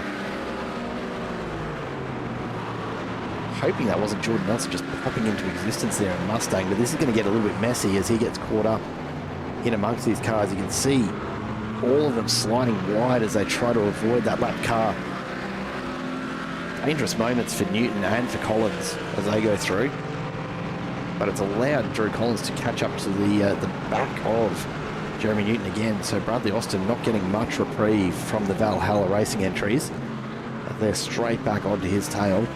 Hoping that wasn't Jordan Nelson just popping into existence there in Mustang, but this is going to get a little bit messy as he gets caught up in amongst these cars. You can see all of them sliding wide as they try to avoid that lap car. Dangerous moments for Newton and for Collins as they go through, but it's allowed Drew Collins to catch up to the back of Jeremy Newton again. So Bradley Austin not getting much reprieve from the Valhalla Racing entries. They're straight back onto his tail.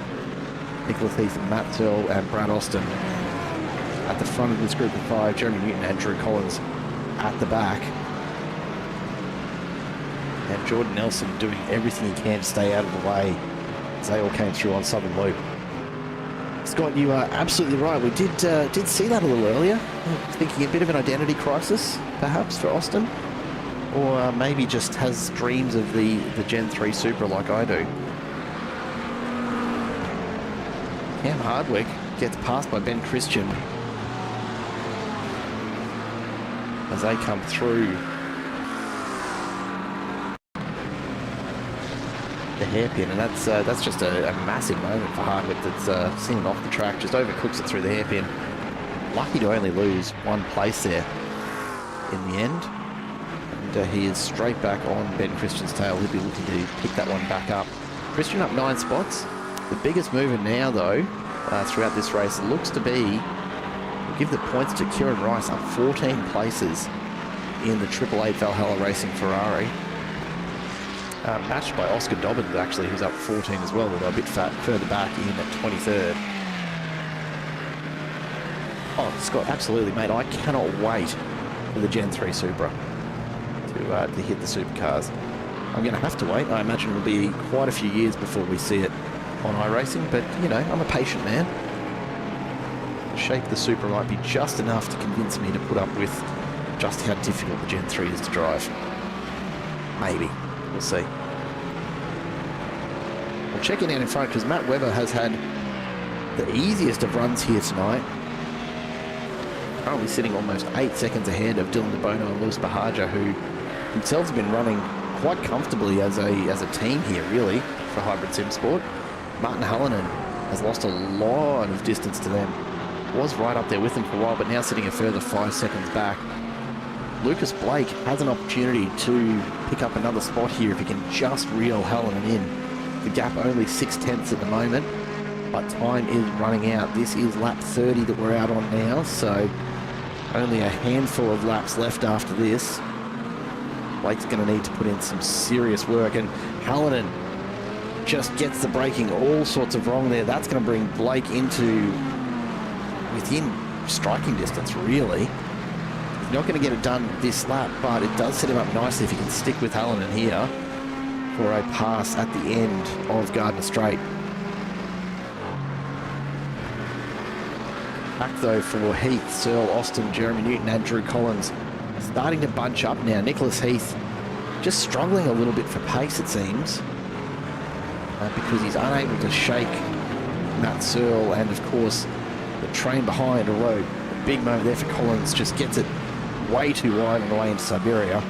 Nicholas Heath, Matt Searle and Brad Austin at the front of this group of 5. Jeremy Newton and Drew Collins at the back. And Jordan Nelson doing everything he can to stay out of the way as they all came through on Southern Loop. Scott, you are absolutely right. We did see that a little earlier. Thinking a bit of an identity crisis, perhaps, for Austin. Or maybe just has dreams of the Gen 3 Supra like I do. Cam Hardwick gets passed by Ben Christian as they come through the hairpin, and that's just a massive moment for Hardwick. That's seen him off the track, just overcooks it through the hairpin. Lucky to only lose one place there in the end, and he is straight back on Ben Christian's tail. He'll be looking to pick that one back up. Christian up 9 spots. The biggest mover now, though, throughout this race looks to be, we'll give the points to Kieran Rice, up 14 places in the 888 Valhalla Racing Ferrari. Matched by Oscar Dobbins, actually, who's up 14 as well, although a bit further back in at 23rd. Oh, Scott, absolutely, mate. I cannot wait for the Gen 3 Supra to hit the supercars. I'm going to have to wait. I imagine it'll be quite a few years before we see it on iRacing, but, you know, I'm a patient man. The shape of the Supra might be just enough to convince me to put up with just how difficult the Gen 3 is to drive. Maybe. We'll see. We'll check in out in front because Matt Webber has had the easiest of runs here tonight. Currently sitting almost 8 seconds ahead of Dylan DeBono and Lewis Bahaja, who themselves have been running quite comfortably as a team here, really, for Hybrid Sim Sport. Martin Hallinan has lost a lot of distance to them. Was right up there with them for a while, but now sitting a further 5 seconds back. Lucas Blake has an opportunity to pick up another spot here if he can just reel Hallinan in. The gap only 6/10 at the moment, but time is running out. This is lap 30 that we're out on now, so only a handful of laps left after this. Blake's going to need to put in some serious work, and Hallinan just gets the braking all sorts of wrong there. That's going to bring Blake into within striking distance, really. He's not going to get it done this lap, but it does set him up nicely if he can stick with Hallinan here for a pass at the end of Gardner Straight. Back though for Heath, Searle, Austin, Jeremy Newton and Drew Collins starting to bunch up now. Nicholas Heath just struggling a little bit for pace, it seems, because he's unable to shake Matt Searle and of course the train behind. Although a big moment there for Collins, just gets it way too wide on the way into Siberia.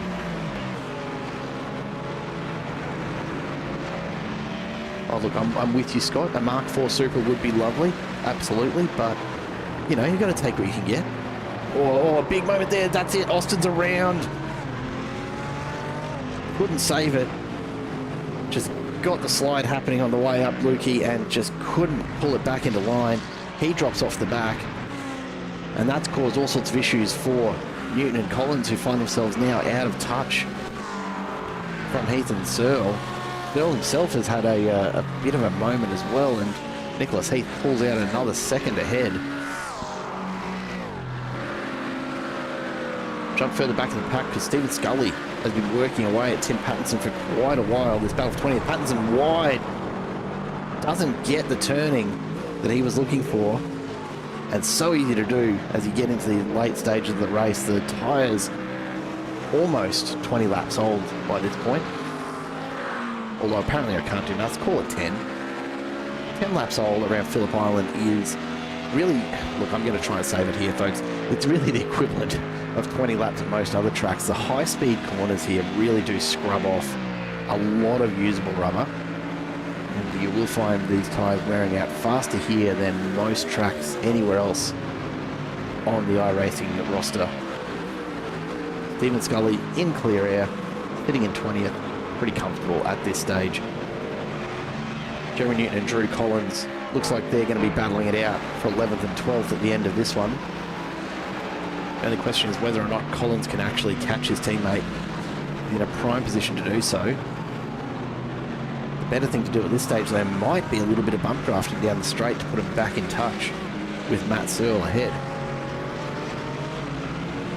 Oh look, I'm with you, Scott. A Mark IV Supra would be lovely, absolutely, but you know, you've got to take what you can get. Oh, a big moment there, that's it, Austin's around. Couldn't save it. Just got the slide happening on the way up, Lukey, and just couldn't pull it back into line. He drops off the back, and that's caused all sorts of issues for Newton and Collins, who find themselves now out of touch from Heath and Searle. Searle himself has had a bit of a moment as well, and Nicholas Heath pulls out another second ahead. Jump further back in the pack because Stephen Scully has been working away at Tim Pattinson for quite a while. This battle for 20th. Pattinson wide. Doesn't get the turning that he was looking for. And so easy to do as you get into the late stages of the race. The tyres almost 20 laps old by this point. although apparently I can't do nuts, call it 10. 10 laps all around Phillip Island is really, look, I'm going to try and save it here, folks. It's really the equivalent of 20 laps at most other tracks. The high-speed corners here really do scrub off a lot of usable rubber. And you will find these tyres wearing out faster here than most tracks anywhere else on the iRacing roster. Stephen Scully in clear air, sitting in 20th, pretty comfortable at this stage. Jeremy Newton and Drew Collins, looks like they're going to be battling it out for 11th and 12th at the end of this one. And the question is whether or not Collins can actually catch his teammate in a prime position to do so. The better thing to do at this stage, there might be a little bit of bump drafting down the straight to put him back in touch with Matt Searle ahead.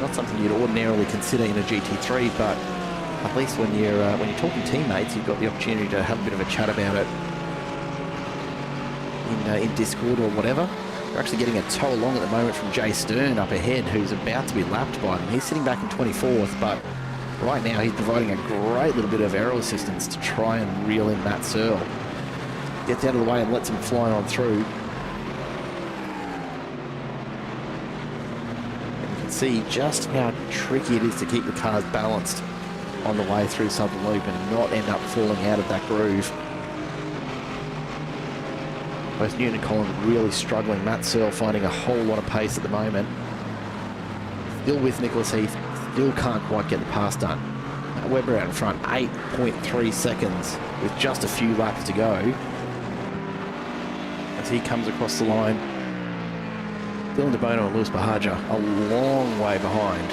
Not something you'd ordinarily consider in a GT3, but at least when you're talking teammates, you've got the opportunity to have a bit of a chat about it in Discord or whatever. We're actually getting a tow along at the moment from Jay Stern up ahead, who's about to be lapped by them. He's sitting back in 24th, but right now he's providing a great little bit of aero assistance to try and reel in Matt Searle. Gets out of the way and lets him fly on through. And you can see just how tricky it is to keep the cars balanced on the way through Southern Loop and not end up falling out of that groove. Both Newton and Collins really struggling. Matt Searle finding a whole lot of pace at the moment. Still with Nicholas Heath, still can't quite get the pass done. Matt Webber out in front, 8.3 seconds with just a few laps to go. As he comes across the line, Dylan DeBono and Lewis Bahaja a long way behind.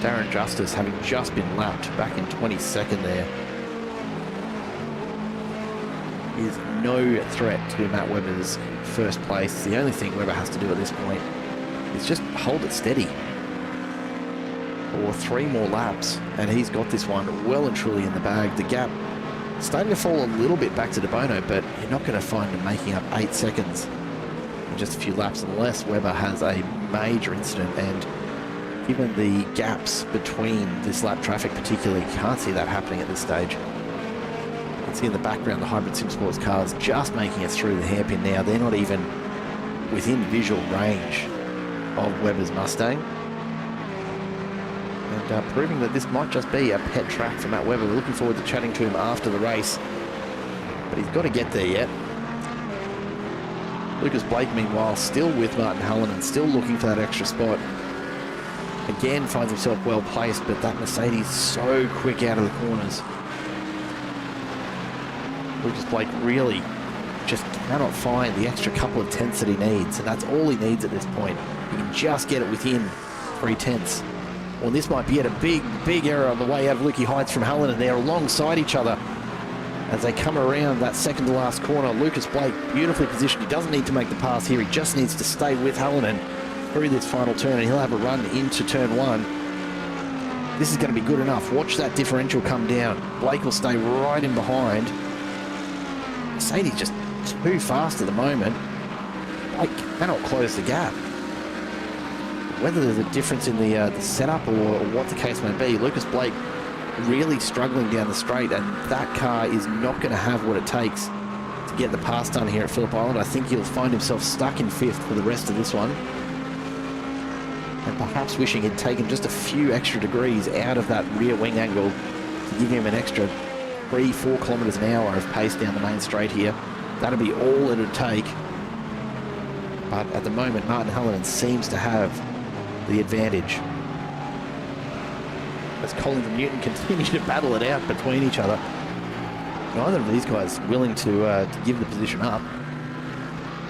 Darren Justice having just been lapped back in 22nd there. Is no threat to Matt Webber's first place. The only thing Webber has to do at this point is just hold it steady for 3 more laps, and he's got this one well and truly in the bag. The gap starting to fall a little bit back to DeBono, but you're not going to find him making up 8 seconds in just a few laps unless Webber has a major incident. And given the gaps between this lap traffic particularly, you can't see that happening at this stage. See in the background the Hybrid Sim Sports cars just making it through the hairpin now. They're not even within visual range of Webber's Mustang. And proving that this might just be a pet track for Matt Webber. We're looking forward to chatting to him after the race. But he's got to get there yet. Lucas Blake, meanwhile, still with Martin Hallinan, still looking for that extra spot. Again, finds himself well placed, but that Mercedes so quick out of the corners. Lucas Blake really just cannot find the extra couple of tenths that he needs, and that's all he needs at this point. He can just get it within 3 tenths. Well, this might be at a big error on the way out of Lukey Heights from Hallinan. They're alongside each other as they come around that second to last corner. Lucas Blake beautifully positioned. He doesn't need to make the pass here. He just needs to stay with Hallinan through this final turn, and he'll have a run into turn 1. This is going to be good enough. Watch that differential come down. Blake will stay right in behind. Mercedes just too fast at the moment. Blake cannot close the gap. Whether there's a difference in the setup or what the case may be, Lucas Blake really struggling down the straight, and that car is not going to have what it takes to get the pass done here at Phillip Island. I think he'll find himself stuck in 5th for the rest of this one, and perhaps wishing he'd taken just a few extra degrees out of that rear wing angle to give him an extra 3-4 kilometres an hour of pace down the main straight here. That'll be all it would take. But at the moment, Martin Hallinan seems to have the advantage, as Collins and Newton continue to battle it out between each other. Neither of these guys willing to give the position up.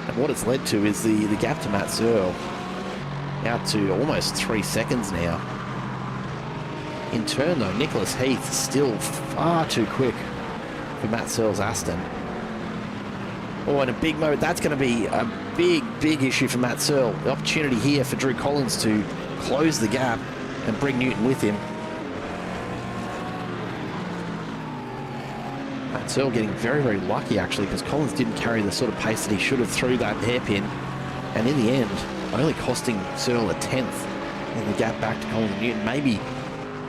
And what it's led to is the gap to Matt Searle out to almost 3 seconds now. In turn, though, Nicholas Heath still far too quick for Matt Searle's Aston. Oh, in a big moment, that's going to be a big issue for Matt Searle. The opportunity here for Drew Collins to close the gap and bring Newton with him. Matt Searle getting very lucky, actually, because Collins didn't carry the sort of pace that he should have through that hairpin. And in the end, only costing Searle a 10th in the gap back to Collins and Newton. Maybe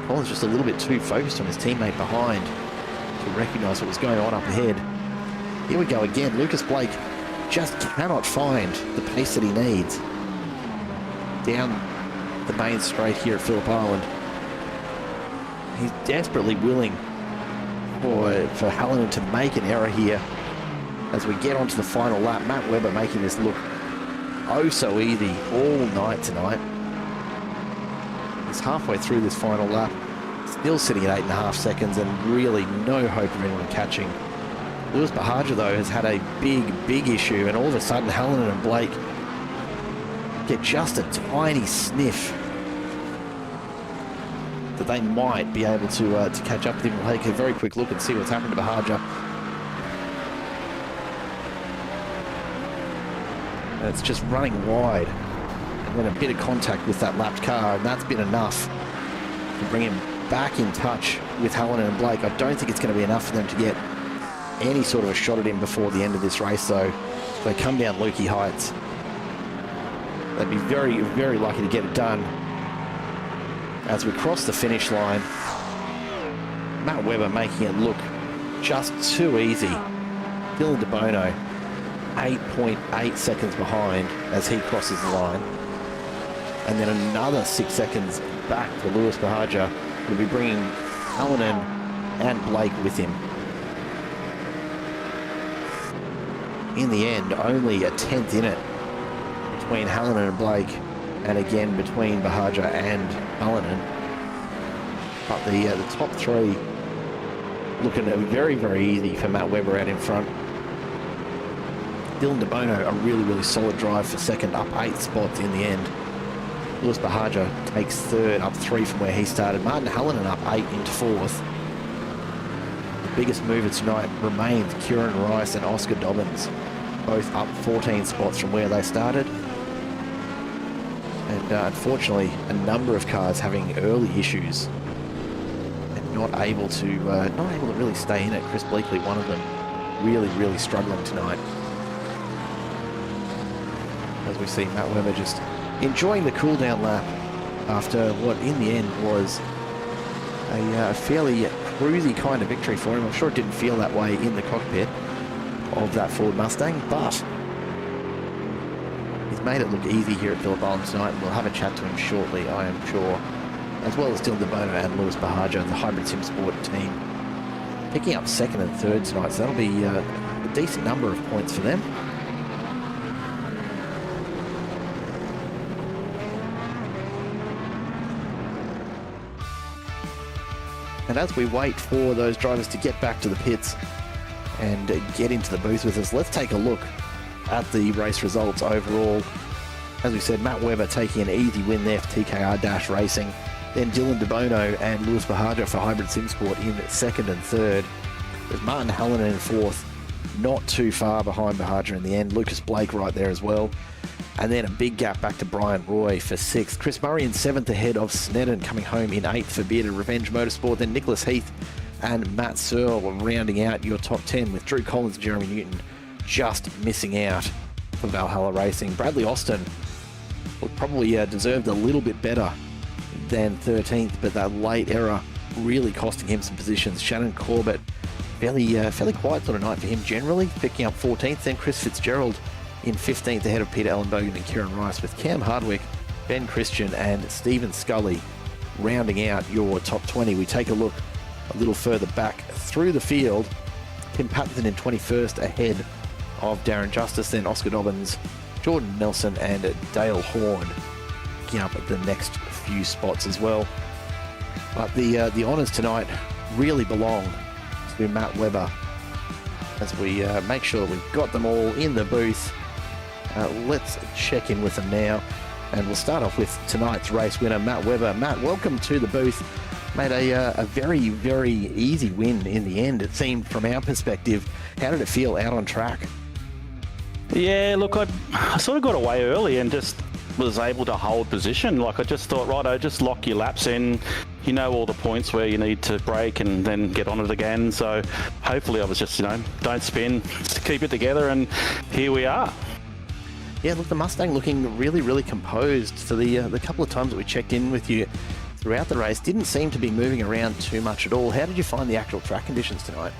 Collins just a little bit too focused on his teammate behind to recognise what was going on up ahead. Here we go again. Lucas Blake just cannot find the pace that he needs. Down the main straight here at Phillip Island. He's desperately willing for Hallinan to make an error here as we get onto the final lap. Matt Webber making this look oh so easy all night tonight. He's halfway through this final lap, still sitting at 8.5 seconds and really no hope of anyone catching. Lewis Bahaja, though, has had a big issue, and all of a sudden Hallinan and Blake get just a tiny sniff that they might be able to catch up with him. We'll take a very quick look and see what's happened to Bahaja. And it's just running wide, and then a bit of contact with that lapped car, and that's been enough to bring him back in touch with Hallinan and Blake. I don't think it's going to be enough for them to get any sort of a shot at him before the end of this race, though. If they come down Lukey Heights, they'd be very lucky to get it done. As we cross the finish line, Matt Webber making it look just too easy. Dylan DeBono 8.8 seconds behind as he crosses the line, and then another 6 seconds back to Lewis Bahaja, will be bringing Hallinan and Blake with him. In the end, only a tenth in it between Hallinan and Blake, and again between Bahaja and Hallinan. But the top three looking very easy for Matt Webber out in front. Dylan DeBono, a really solid drive for second, up 8 spots in the end. Lewis Bahaja takes third, up 3 from where he started. Martin Hallinan up 8 into fourth. The biggest mover tonight remains Kieran Rice and Oscar Dobbins, both up 14 spots from where they started. And unfortunately, a number of cars having early issues and not able to really stay in it. Chris Bleakley, one of them, really struggling tonight. As we see Matt Webber just enjoying the cool down lap after what in the end was a fairly cruisy kind of victory for him. I'm sure it didn't feel that way in the cockpit of that Ford Mustang, but he's made it look easy here at Phillip Island tonight, and we'll have a chat to him shortly, I am sure, as well as Dylan DeBono and Lewis Bahaja, the Hybrid Sim Sport team, picking up second and third tonight, so that'll be a decent number of points for them. And as we wait for those drivers to get back to the pits and get into the booth with us, let's take a look at the race results overall. As we said, Matt Webber taking an easy win there for TKR Dash Racing. Then Dylan DeBono and Lewis Bahaja for Hybrid Sim Sport in second and third. With Martin Hallinan in fourth, not too far behind Bahaja in the end. Lucas Blake right there as well. And then a big gap back to Brian Roy for sixth. Chris Murray in seventh ahead of Snedden, coming home in eighth for Bearded Revenge Motorsport. Then Nicholas Heath and Matt Searle rounding out your top 10, with Drew Collins and Jeremy Newton just missing out for Valhalla Racing. Bradley Austin probably deserved a little bit better than 13th, but that late error really costing him some positions. Shannon Corbett, fairly quiet sort of night for him generally, picking up 14th. Then Chris Fitzgerald in 15th ahead of Peter Ellenbogen and Kieran Rice, with Cam Hardwick, Ben Christian and Stephen Scully rounding out your top 20. We take a look a little further back through the field. Tim Patterson in 21st ahead of Darren Justice, then Oscar Dobbins, Jordan Nelson and Dale Horn picking up the next few spots as well. But the honours tonight really belong to Matt Webber, as we make sure that we've got them all in the booth. Let's check in with them now, and we'll start off with tonight's race winner, Matt Webber. Matt, welcome to the booth. Made a very easy win in the end, it seemed, from our perspective. How did it feel out on track? Yeah, look, I sort of got away early and just was able to hold position. Like, I just thought, righto, just lock your laps in. You know all the points where you need to brake and then get on it again. So hopefully I was just, don't spin, just keep it together, and here we are. Yeah, look, the Mustang looking really composed for the couple of times that we checked in with you. throughout the race. Didn't seem to be moving around too much at all. How did you find the actual track conditions tonight?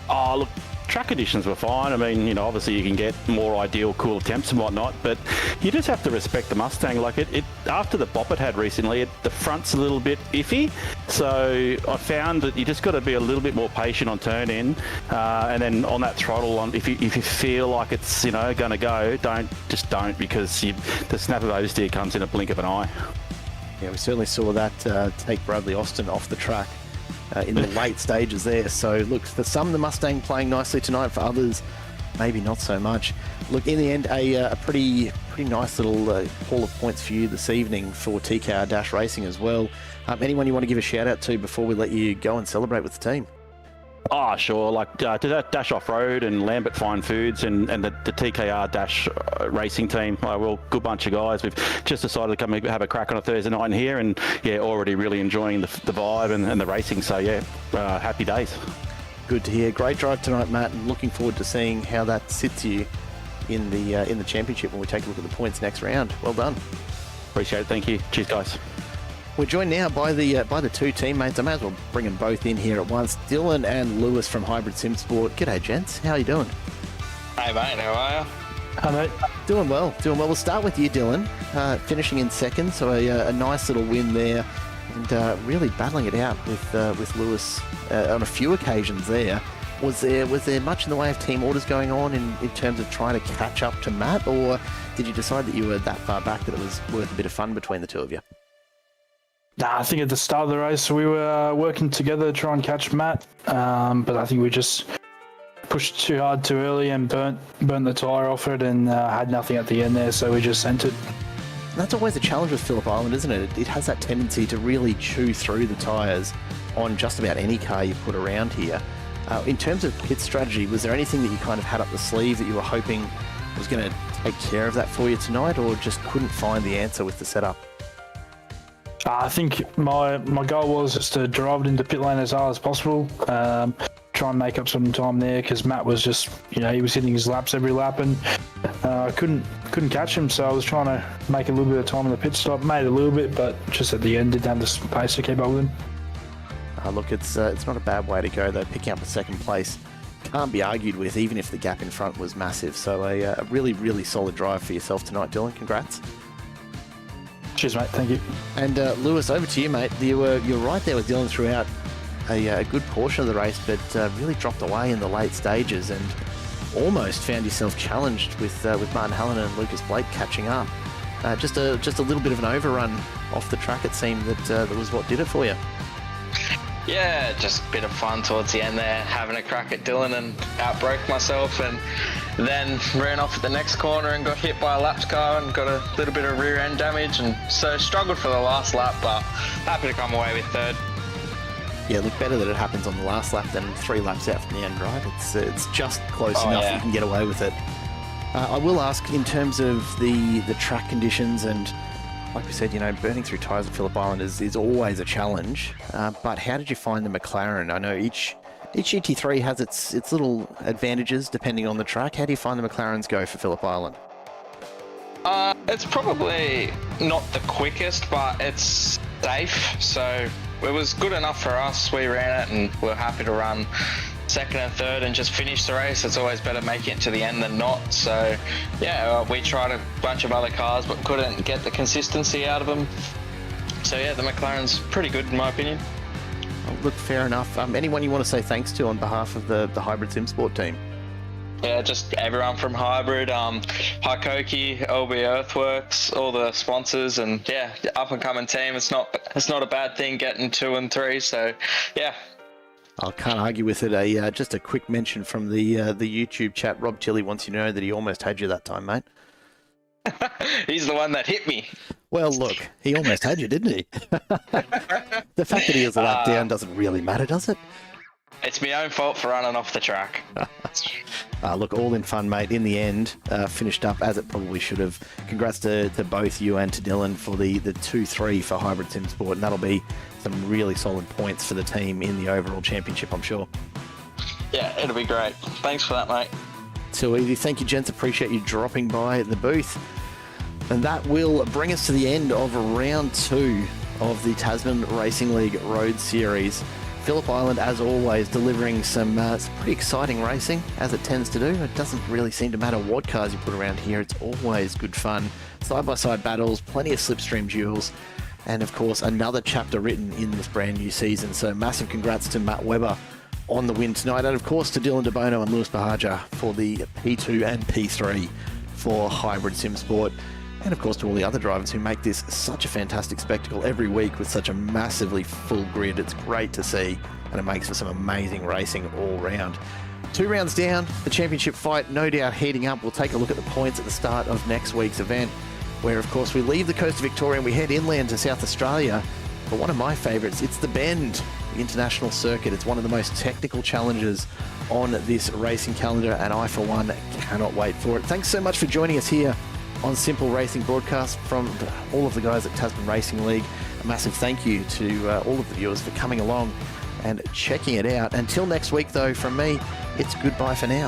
Oh, look, track conditions were fine. I mean, obviously you can get more ideal cooler temps and whatnot, but you just have to respect the Mustang. Like it after the bop it had recently, the front's a little bit iffy. So I found that you just got to be a little bit more patient on turn in, and then on that throttle, if you feel like it's going to go, don't, because the snap of oversteer comes in a blink of an eye. Yeah, we certainly saw that take Bradley Austin off the track in the late stages there. So look, for some, the Mustang playing nicely tonight. For others, maybe not so much. Look, in the end, a pretty nice little haul of points for you this evening for TKR Dash Racing as well. Anyone you want to give a shout out to before we let you go and celebrate with the team? Oh, sure. Like to that Dash Off-Road and Lambert Fine Foods and the TKR Dash Racing team. Well, good bunch of guys. We've just decided to come and have a crack on a Thursday night in here, and already really enjoying the vibe and the racing. So happy days. Good to hear. Great drive tonight, Matt, and looking forward to seeing how that sits you in the championship when we take a look at the points next round. Well done. Appreciate it. Thank you. Cheers, guys. We're joined now by the two teammates. I may as well bring them both in here at once. Dylan and Lewis from Hybrid Sim Sport. G'day, gents. How are you doing? Hey, mate. How are you? Hi, mate. Doing well. We'll start with you, Dylan. Finishing in second, so a nice little win there, and really battling it out with Lewis on a few occasions there. Was there much in the way of team orders going on in terms of trying to catch up to Matt, or did you decide that you were that far back that it was worth a bit of fun between the two of you? Nah, I think at the start of the race we were working together to try and catch Matt, but I think we just pushed too hard too early and burnt the tyre off it, and had nothing at the end there, so we just sent it. That's always a challenge with Phillip Island, isn't it? It has that tendency to really chew through the tyres on just about any car you put around here. In terms of pit strategy, was there anything that you kind of had up the sleeve that you were hoping was going to take care of that for you tonight, or just couldn't find the answer with the setup? I think my goal was just to drive it into pit lane as hard as possible, try and make up some time there, because Matt was just, he was hitting his laps every lap, and I couldn't catch him, so I was trying to make a little bit of time on the pit stop. Made a little bit, but just at the end didn't have the pace to keep up with him. Look, it's not a bad way to go, though. Picking up a second place can't be argued with, even if the gap in front was massive. So a really, really solid drive for yourself tonight, Dylan. Congrats. Cheers, mate. Thank you. And Lewis, over to you, mate. You're right there with Dylan throughout a good portion of the race, but really dropped away in the late stages and almost found yourself challenged with Martin Hallinan and Lucas Blake catching up. Just a little bit of an overrun off the track, it seemed, that was what did it for you. Yeah, just a bit of fun towards the end there, having a crack at Dylan and outbroke myself, and then ran off at the next corner and got hit by a laps car and got a little bit of rear end damage, and so struggled for the last lap, but happy to come away with third. Yeah, look, better that it happens on the last lap than 3 laps out from the end, right? It's just close enough that you can get away with it. I will ask, in terms of the track conditions, and like we said, burning through tyres at Phillip Island is always a challenge. But how did you find the McLaren? I know each GT3 has its little advantages depending on the track. How do you find the McLarens go for Phillip Island? It's probably not the quickest, but it's safe. So it was good enough for us. We ran it and we're happy to run second and third and just finish the race. It's always better making it to the end than not. So we tried a bunch of other cars but couldn't get the consistency out of them. So the McLaren's pretty good in my opinion. Look, fair enough. Anyone you want to say thanks to on behalf of the Hybrid Sim Sport team? Yeah, just everyone from Hybrid, Haikoki, LB Earthworks, all the sponsors, and up and coming team. It's not a bad thing getting 2 and 3. So I can't argue with it. Just a quick mention from the YouTube chat. Rob Tilley wants you to know that he almost had you that time, mate. He's the one that hit me. Well, look, he almost had you, didn't he? The fact that he was a lap down doesn't really matter, does it? It's my own fault for running off the track. Look, all in fun, mate. In the end, finished up as it probably should have. Congrats to both you and to Dylan for the 2-3 for Hybrid Sim Sport, and that'll be some really solid points for the team in the overall championship, I'm sure. Yeah, it'll be great. Thanks for that, mate. Too easy. Thank you, gents. Appreciate you dropping by the booth. And that will bring us to the end of round 2 of the Tasman Racing League Road Series. Phillip Island, as always, delivering some pretty exciting racing, as it tends to do. It doesn't really seem to matter what cars you put around here. It's always good fun. Side-by-side battles, plenty of slipstream duels, and of course, another chapter written in this brand new season. So massive congrats to Matt Webber on the win tonight, and of course to Dylan DeBono and Lewis Bahaja for the P2 and P3 for Hybrid Sim Sport. And of course to all the other drivers who make this such a fantastic spectacle every week with such a massively full grid. It's great to see, and it makes for some amazing racing all round. 2 rounds down, the championship fight no doubt heating up. We'll take a look at the points at the start of next week's event, where of course we leave the coast of Victoria and we head inland to South Australia. But one of my favourites, it's the Bend, the international circuit. It's one of the most technical challenges on this racing calendar, and I for one cannot wait for it. Thanks so much for joining us here on Simple Racing Broadcast from all of the guys at Tasman Racing League. A massive thank you to all of the viewers for coming along and checking it out. Until next week though, from me, it's goodbye for now.